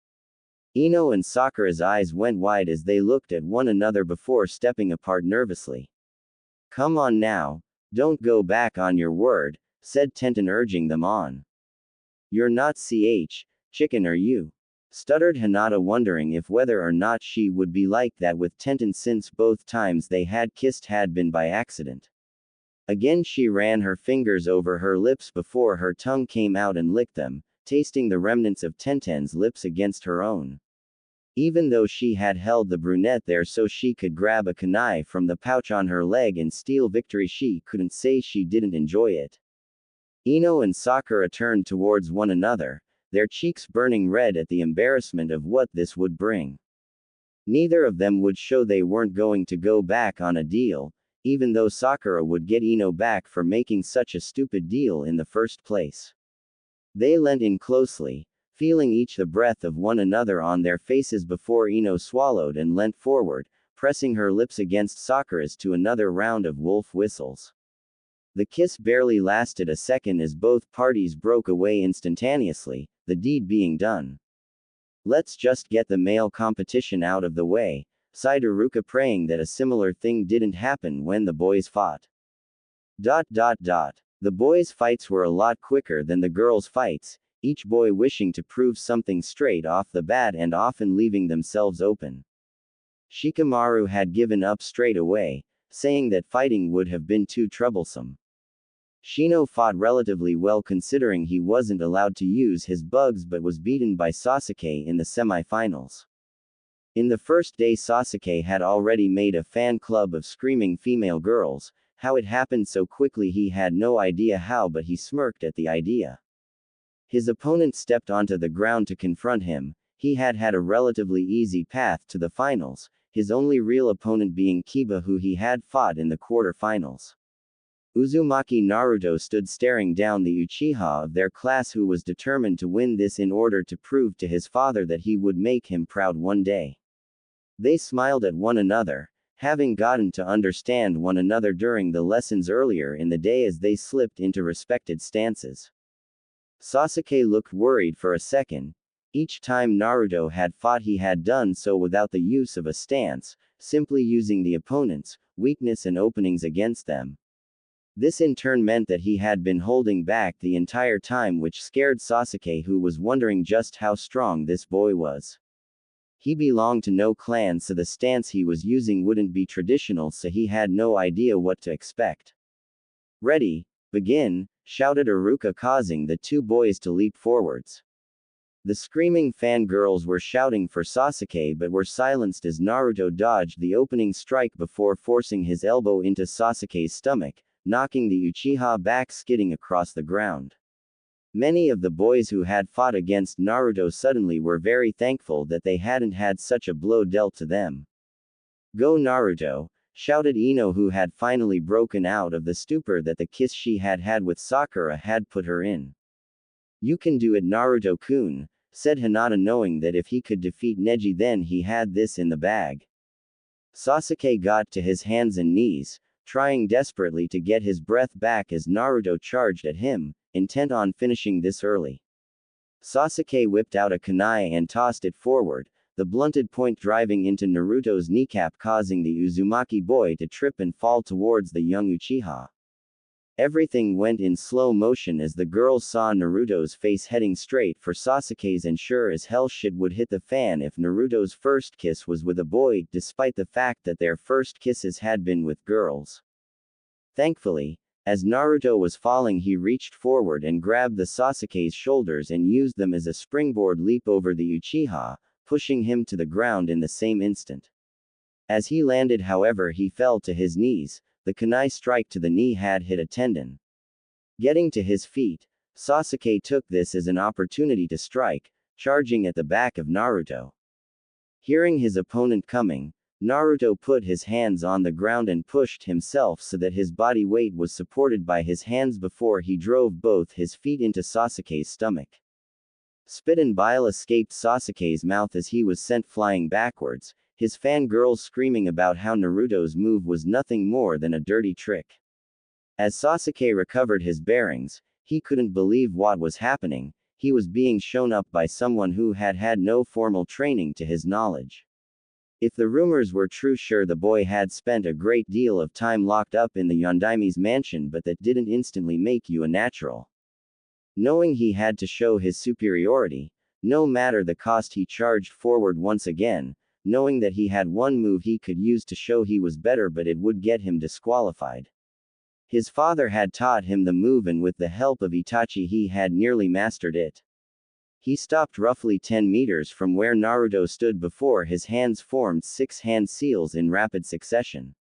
Ino and Sakura's eyes went wide as they looked at one another before stepping apart nervously. "Come on now, don't go back on your word," said Tenten, urging them on. "You're not chicken, are you?" stuttered Hinata, wondering if whether or not she would be like that with Tenten since both times they had kissed had been by accident. Again she ran her fingers over her lips before her tongue came out and licked them, tasting the remnants of Tenten's lips against her own. Even though she had held the brunette there so she could grab a kunai from the pouch on her leg and steal victory, she couldn't say she didn't enjoy it. Ino and Sakura turned towards one another, their cheeks burning red at the embarrassment of what this would bring. Neither of them would show they weren't going to go back on a deal, even though Sakura would get Ino back for making such a stupid deal in the first place. They leant in closely, feeling each the breath of one another on their faces before Ino swallowed and leant forward, pressing her lips against Sakura's to another round of wolf whistles. The kiss barely lasted a second as both parties broke away instantaneously, the deed being done. Let's just get the male competition out of the way, sighed Iruka, praying that a similar thing didn't happen when the boys fought. The boys' fights were a lot quicker than the girls' fights, each boy wishing to prove something straight off the bat and often leaving themselves open. Shikamaru had given up straight away, saying that fighting would have been too troublesome. Shino fought relatively well considering he wasn't allowed to use his bugs but was beaten by Sasuke in the semi-finals. In the first day Sasuke had already made a fan club of screaming female girls. How it happened so quickly he had no idea how, but he smirked at the idea. His opponent stepped onto the ground to confront him. He had had a relatively easy path to the finals, his only real opponent being Kiba, who he had fought in the quarter-finals. Uzumaki Naruto stood staring down the Uchiha of their class, who was determined to win this in order to prove to his father that he would make him proud one day. They smiled at one another, having gotten to understand one another during the lessons earlier in the day as they slipped into respected stances. Sasuke looked worried for a second. Each time Naruto had fought he had done so without the use of a stance, simply using the opponent's weakness and openings against them. This in turn meant that he had been holding back the entire time, which scared Sasuke, who was wondering just how strong this boy was. He belonged to no clan, so the stance he was using wouldn't be traditional, so he had no idea what to expect. "Ready, begin," shouted Iruka, causing the two boys to leap forwards. The screaming fangirls were shouting for Sasuke but were silenced as Naruto dodged the opening strike before forcing his elbow into Sasuke's stomach, knocking the Uchiha back, skidding across the ground. Many of the boys who had fought against Naruto suddenly were very thankful that they hadn't had such a blow dealt to them. "Go Naruto," shouted Ino, who had finally broken out of the stupor that the kiss she had had with Sakura had put her in. "You can do it, Naruto-kun," said Hinata, knowing that if he could defeat Neji then he had this in the bag. Sasuke got to his hands and knees, trying desperately to get his breath back as Naruto charged at him, intent on finishing this early. Sasuke whipped out a kunai and tossed it forward, the blunted point driving into Naruto's kneecap, causing the Uzumaki boy to trip and fall towards the young Uchiha. Everything went in slow motion as the girls saw Naruto's face heading straight for Sasuke's, and sure as hell shit would hit the fan if Naruto's first kiss was with a boy, despite the fact that their first kisses had been with girls. Thankfully, as Naruto was falling, he reached forward and grabbed the Sasuke's shoulders and used them as a springboard leap over the Uchiha, pushing him to the ground in the same instant. As he landed, however, he fell to his knees. The kunai strike to the knee had hit a tendon. Getting to his feet, Sasuke took this as an opportunity to strike, charging at the back of Naruto. Hearing his opponent coming, Naruto put his hands on the ground and pushed himself so that his body weight was supported by his hands before he drove both his feet into Sasuke's stomach. Spit and bile escaped Sasuke's mouth as he was sent flying backwards, his fangirls screaming about how Naruto's move was nothing more than a dirty trick. As Sasuke recovered his bearings, he couldn't believe what was happening. He was being shown up by someone who had had no formal training to his knowledge. If the rumors were true, sure, the boy had spent a great deal of time locked up in the Yondaime's mansion, but that didn't instantly make you a natural. Knowing he had to show his superiority, no matter the cost, he charged forward once again, knowing that he had one move he could use to show he was better, but it would get him disqualified. His father had taught him the move, and with the help of Itachi he had nearly mastered it. He stopped roughly 10 meters from where Naruto stood before his hands formed 6 hand seals in rapid succession.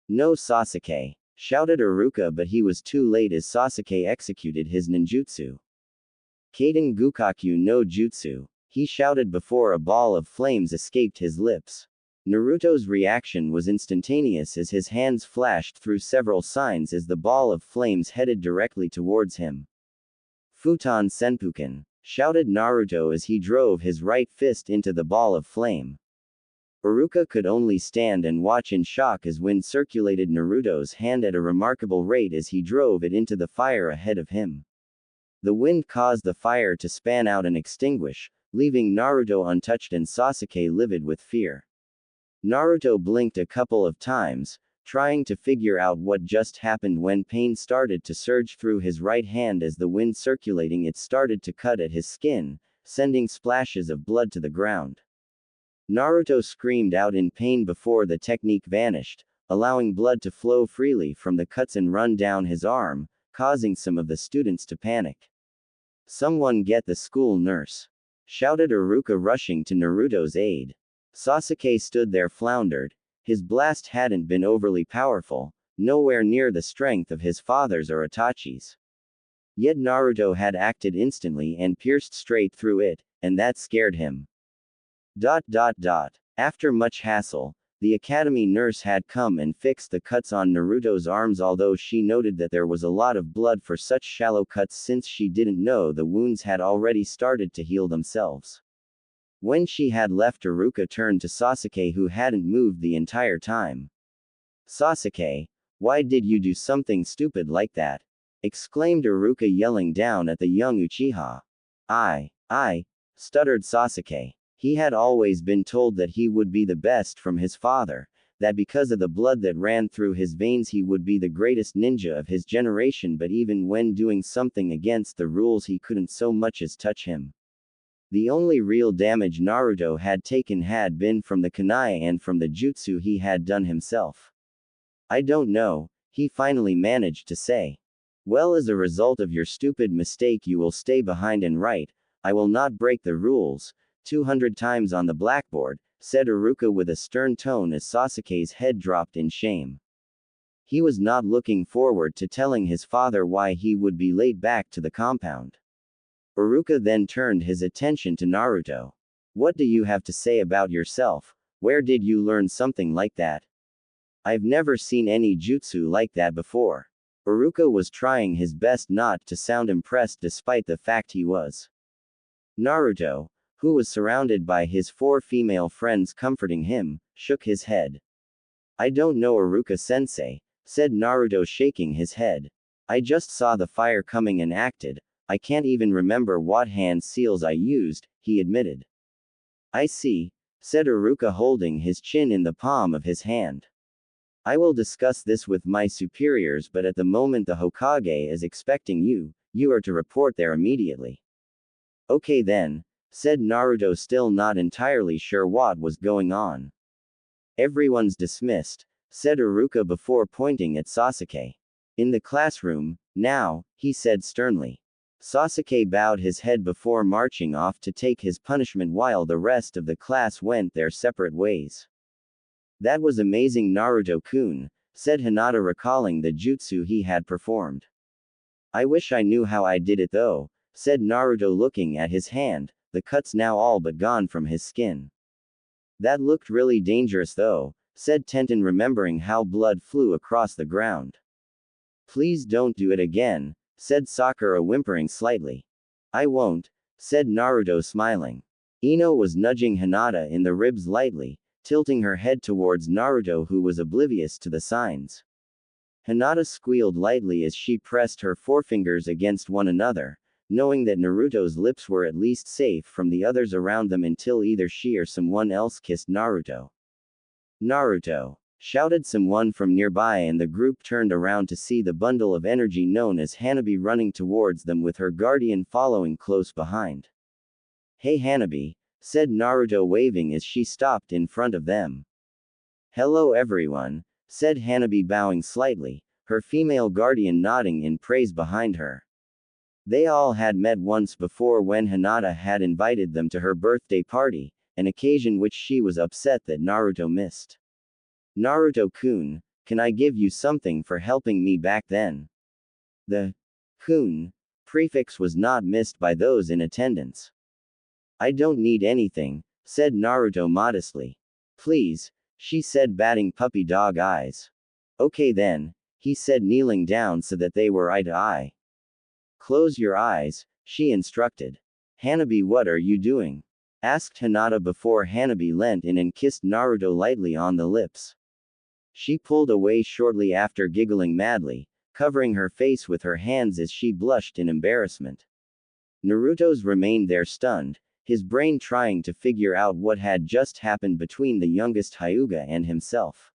"No, Sasuke!" shouted Iruka, but he was too late as Sasuke executed his ninjutsu. "Kaden Gukaku no Jutsu," he shouted before a ball of flames escaped his lips. Naruto's reaction was instantaneous as his hands flashed through several signs as the ball of flames headed directly towards him. "Futon Senpuken," shouted Naruto as he drove his right fist into the ball of flame. Iruka could only stand and watch in shock as wind circulated Naruto's hand at a remarkable rate as he drove it into the fire ahead of him. The wind caused the fire to span out and extinguish, leaving Naruto untouched and Sasuke livid with fear. Naruto blinked a couple of times, trying to figure out what just happened when pain started to surge through his right hand as the wind circulating it started to cut at his skin, sending splashes of blood to the ground. Naruto screamed out in pain before the technique vanished, allowing blood to flow freely from the cuts and run down his arm, causing some of the students to panic. "Someone get the school nurse!" shouted Iruka, rushing to Naruto's aid. Sasuke stood there floundered. His blast hadn't been overly powerful, nowhere near the strength of his father's or Itachi's. Yet Naruto had acted instantly and pierced straight through it, and that scared him. After much hassle, the academy nurse had come and fixed the cuts on Naruto's arms, although she noted that there was a lot of blood for such shallow cuts since she didn't know the wounds had already started to heal themselves. When she had left, Iruka turned to Sasuke, who hadn't moved the entire time. "Sasuke, why did you do something stupid like that?" exclaimed Iruka, yelling down at the young Uchiha. I, stuttered Sasuke. He had always been told that he would be the best from his father, that because of the blood that ran through his veins he would be the greatest ninja of his generation, but even when doing something against the rules he couldn't so much as touch him. The only real damage Naruto had taken had been from the kunai and from the jutsu he had done himself. "I don't know," he finally managed to say. "Well, as a result of your stupid mistake you will stay behind and write, 'I will not break the rules,' 200 times on the blackboard," said Iruka with a stern tone as Sasuke's head dropped in shame. He was not looking forward to telling his father why he would be late back to the compound. Iruka then turned his attention to Naruto. "What do you have to say about yourself? Where did you learn something like that? I've never seen any jutsu like that before." Iruka was trying his best not to sound impressed despite the fact he was. Naruto, who was surrounded by his 4 female friends comforting him, shook his head. "I don't know, Iruka-sensei," said Naruto, shaking his head. "I just saw the fire coming and acted. I can't even remember what hand seals I used," he admitted. "I see," said Iruka, holding his chin in the palm of his hand. "I will discuss this with my superiors, but at the moment the Hokage is expecting you. You are to report there immediately." "Okay then," said Naruto, still not entirely sure what was going on. "Everyone's dismissed," said Iruka before pointing at Sasuke. "In the classroom, now," he said sternly. Sasuke bowed his head before marching off to take his punishment while the rest of the class went their separate ways. "That was amazing, Naruto-kun," said Hinata, recalling the jutsu he had performed. "I wish I knew how I did it though," said Naruto, looking at his hand, the cuts now all but gone from his skin. "That looked really dangerous though," said Tenten, remembering how blood flew across the ground. "Please don't do it again," said Sakura, whimpering slightly. "I won't," said Naruto, smiling. Ino was nudging Hinata in the ribs lightly, tilting her head towards Naruto, who was oblivious to the signs. Hinata squealed lightly as she pressed her forefingers against one another, knowing that Naruto's lips were at least safe from the others around them until either she or someone else kissed Naruto. "Naruto!" shouted someone from nearby, and the group turned around to see the bundle of energy known as Hanabi running towards them with her guardian following close behind. "Hey Hanabi," said Naruto, waving as she stopped in front of them. "Hello everyone," said Hanabi, bowing slightly, her female guardian nodding in praise behind her. They all had met once before when Hinata had invited them to her birthday party, an occasion which she was upset that Naruto missed. Naruto-kun, can I give you something for helping me back then? The kun prefix was not missed by those in attendance. I don't need anything, said Naruto modestly. Please, she said, batting puppy dog eyes. Okay then, he said, kneeling down so that they were eye to eye. Close your eyes, she instructed. Hanabi, what are you doing? Asked Hinata before Hanabi leant in and kissed Naruto lightly on the lips. She pulled away shortly after, giggling madly, covering her face with her hands as she blushed in embarrassment. Naruto's remained there stunned, his brain trying to figure out what had just happened between the youngest Hyuga and himself.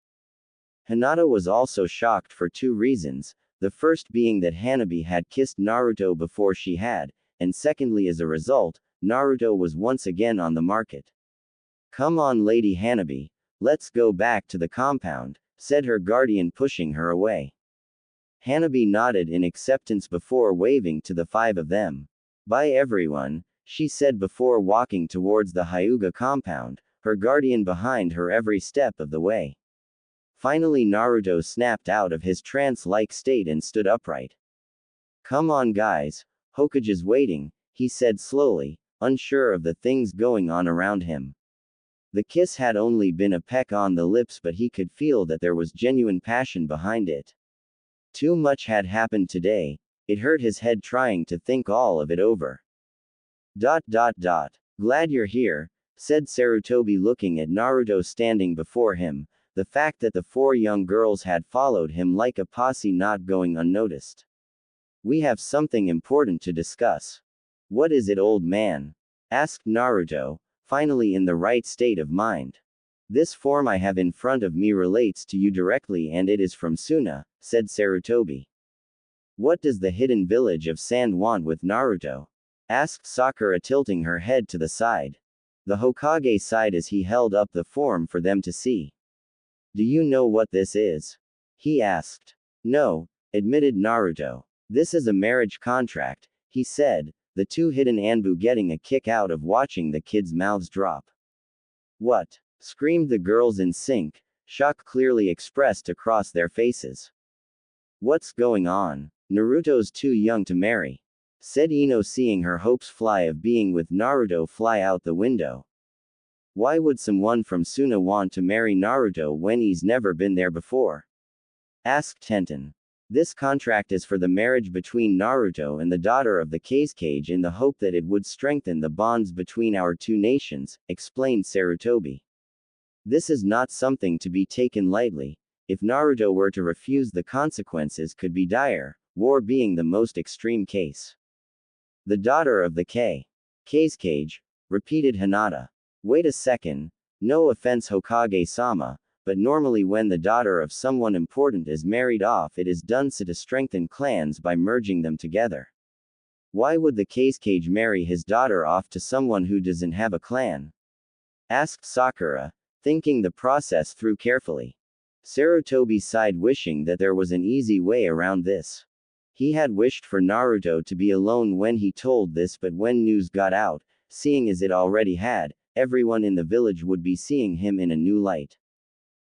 Hinata was also shocked for two reasons, the first being that Hanabi had kissed Naruto before she had, and secondly, as a result, Naruto was once again on the market. Come on, Lady Hanabi, let's go back to the compound, said her guardian, pushing her away. Hanabi nodded in acceptance before waving to the five of them. Bye everyone, she said before walking towards the Hyuga compound, her guardian behind her every step of the way. Finally, Naruto snapped out of his trance-like state and stood upright. Come on guys, Hokage's waiting, he said slowly, unsure of the things going on around him. The kiss had only been a peck on the lips, but he could feel that there was genuine passion behind it. Too much had happened today, it hurt his head trying to think all of it over. Glad you're here, said Sarutobi, looking at Naruto standing before him, the fact that the four young girls had followed him like a posse not going unnoticed. We have something important to discuss. What is it, old man? Asked Naruto, finally in the right state of mind. This form I have in front of me relates to you directly, and it is from Suna, said Sarutobi. What does the hidden village of Sand want with Naruto? Asked Sakura, tilting her head to the side. The Hokage sighed as he held up the form for them to see. Do you know what this is? He asked. No, admitted Naruto. This is a marriage contract, he said, the two hidden Anbu getting a kick out of watching the kids' mouths drop. What? Screamed the girls in sync, shock clearly expressed across their faces. What's going on? Naruto's too young to marry, said Ino, seeing her hopes fly of being with Naruto fly out the window. Why would someone from Suna want to marry Naruto when he's never been there before? Asked Tenten. This contract is for the marriage between Naruto and the daughter of the Kazekage in the hope that it would strengthen the bonds between our two nations, explained Sarutobi. This is not something to be taken lightly. If Naruto were to refuse, the consequences could be dire, war being the most extreme case. The daughter of the Kazekage, repeated Hinata. Wait a second, no offense Hokage-sama, but normally when the daughter of someone important is married off, it is done so to strengthen clans by merging them together. Why would the Kazekage marry his daughter off to someone who doesn't have a clan? Asked Sakura, thinking the process through carefully. Sarutobi sighed, wishing that there was an easy way around this. He had wished for Naruto to be alone when he told this, but when news got out, seeing as it already had, everyone in the village would be seeing him in a new light.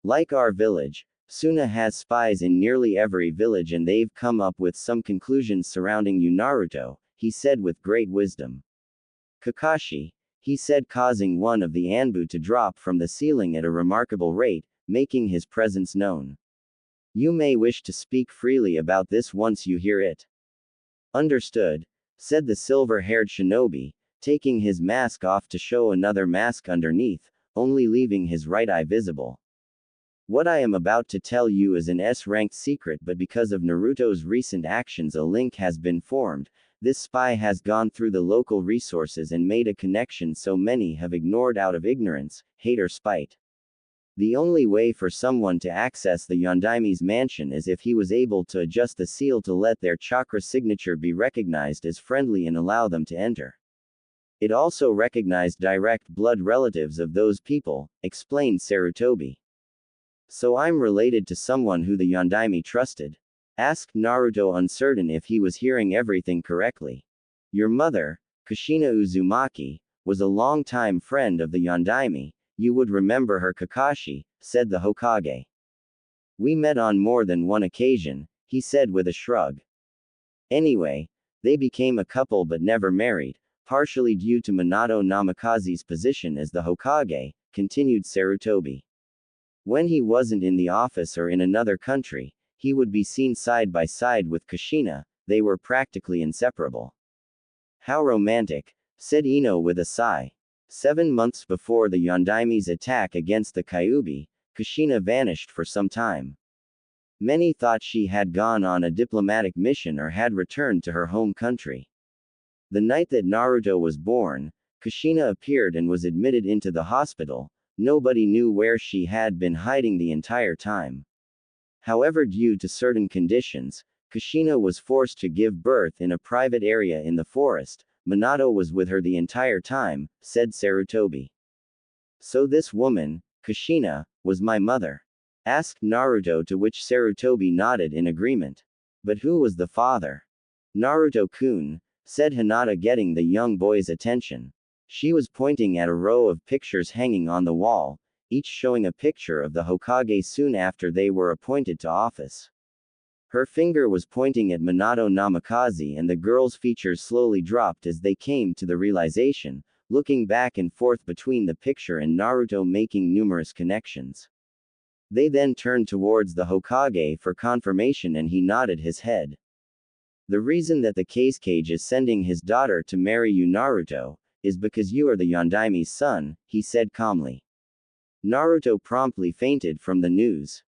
Like our village, Suna has spies in nearly every village, and they've come up with some conclusions surrounding you, Naruto, he said with great wisdom. Kakashi, he said, causing one of the Anbu to drop from the ceiling at a remarkable rate, making his presence known. You may wish to speak freely about this once you hear it. Understood, said the silver-haired shinobi, taking his mask off to show another mask underneath, only leaving his right eye visible. What I am about to tell you is an S-ranked secret, but because of Naruto's recent actions a link has been formed. This spy has gone through the local resources and made a connection so many have ignored out of ignorance, hate or spite. The only way for someone to access the Yondaime's mansion is if he was able to adjust the seal to let their chakra signature be recognized as friendly and allow them to enter. It also recognized direct blood relatives of those people, explained Sarutobi. So I'm related to someone who the Yondaime trusted? Asked Naruto, uncertain if he was hearing everything correctly. Your mother, Kushina Uzumaki, was a longtime friend of the Yondaime. You would remember her, Kakashi, said the Hokage. We met on more than one occasion, he said with a shrug. Anyway, they became a couple but never married, partially due to Minato Namikaze's position as the Hokage, continued Sarutobi. When he wasn't in the office or in another country, he would be seen side by side with Kushina. They were practically inseparable. How romantic, said Ino with a sigh. 7 months before the Yondaime's attack against the Kyuubi, Kushina vanished for some time. Many thought she had gone on a diplomatic mission or had returned to her home country. The night that Naruto was born, Kushina appeared and was admitted into the hospital. Nobody knew where she had been hiding the entire time. However, due to certain conditions, Kushina was forced to give birth in a private area in the forest. Minato was with her the entire time, said Sarutobi. So this woman, Kushina, was my mother? Asked Naruto, to which Sarutobi nodded in agreement. But who was the father? Naruto-kun, said Hinata, getting the young boy's attention. She was pointing at a row of pictures hanging on the wall, each showing a picture of the Hokage soon after they were appointed to office. Her finger was pointing at Minato Namikaze, and the girl's features slowly dropped as they came to the realization, looking back and forth between the picture and Naruto, making numerous connections. They then turned towards the Hokage for confirmation and he nodded his head. The reason that the Kazekage is sending his daughter to marry you, Naruto, is because you are the Yondaime's son, he said calmly. Naruto promptly fainted from the news.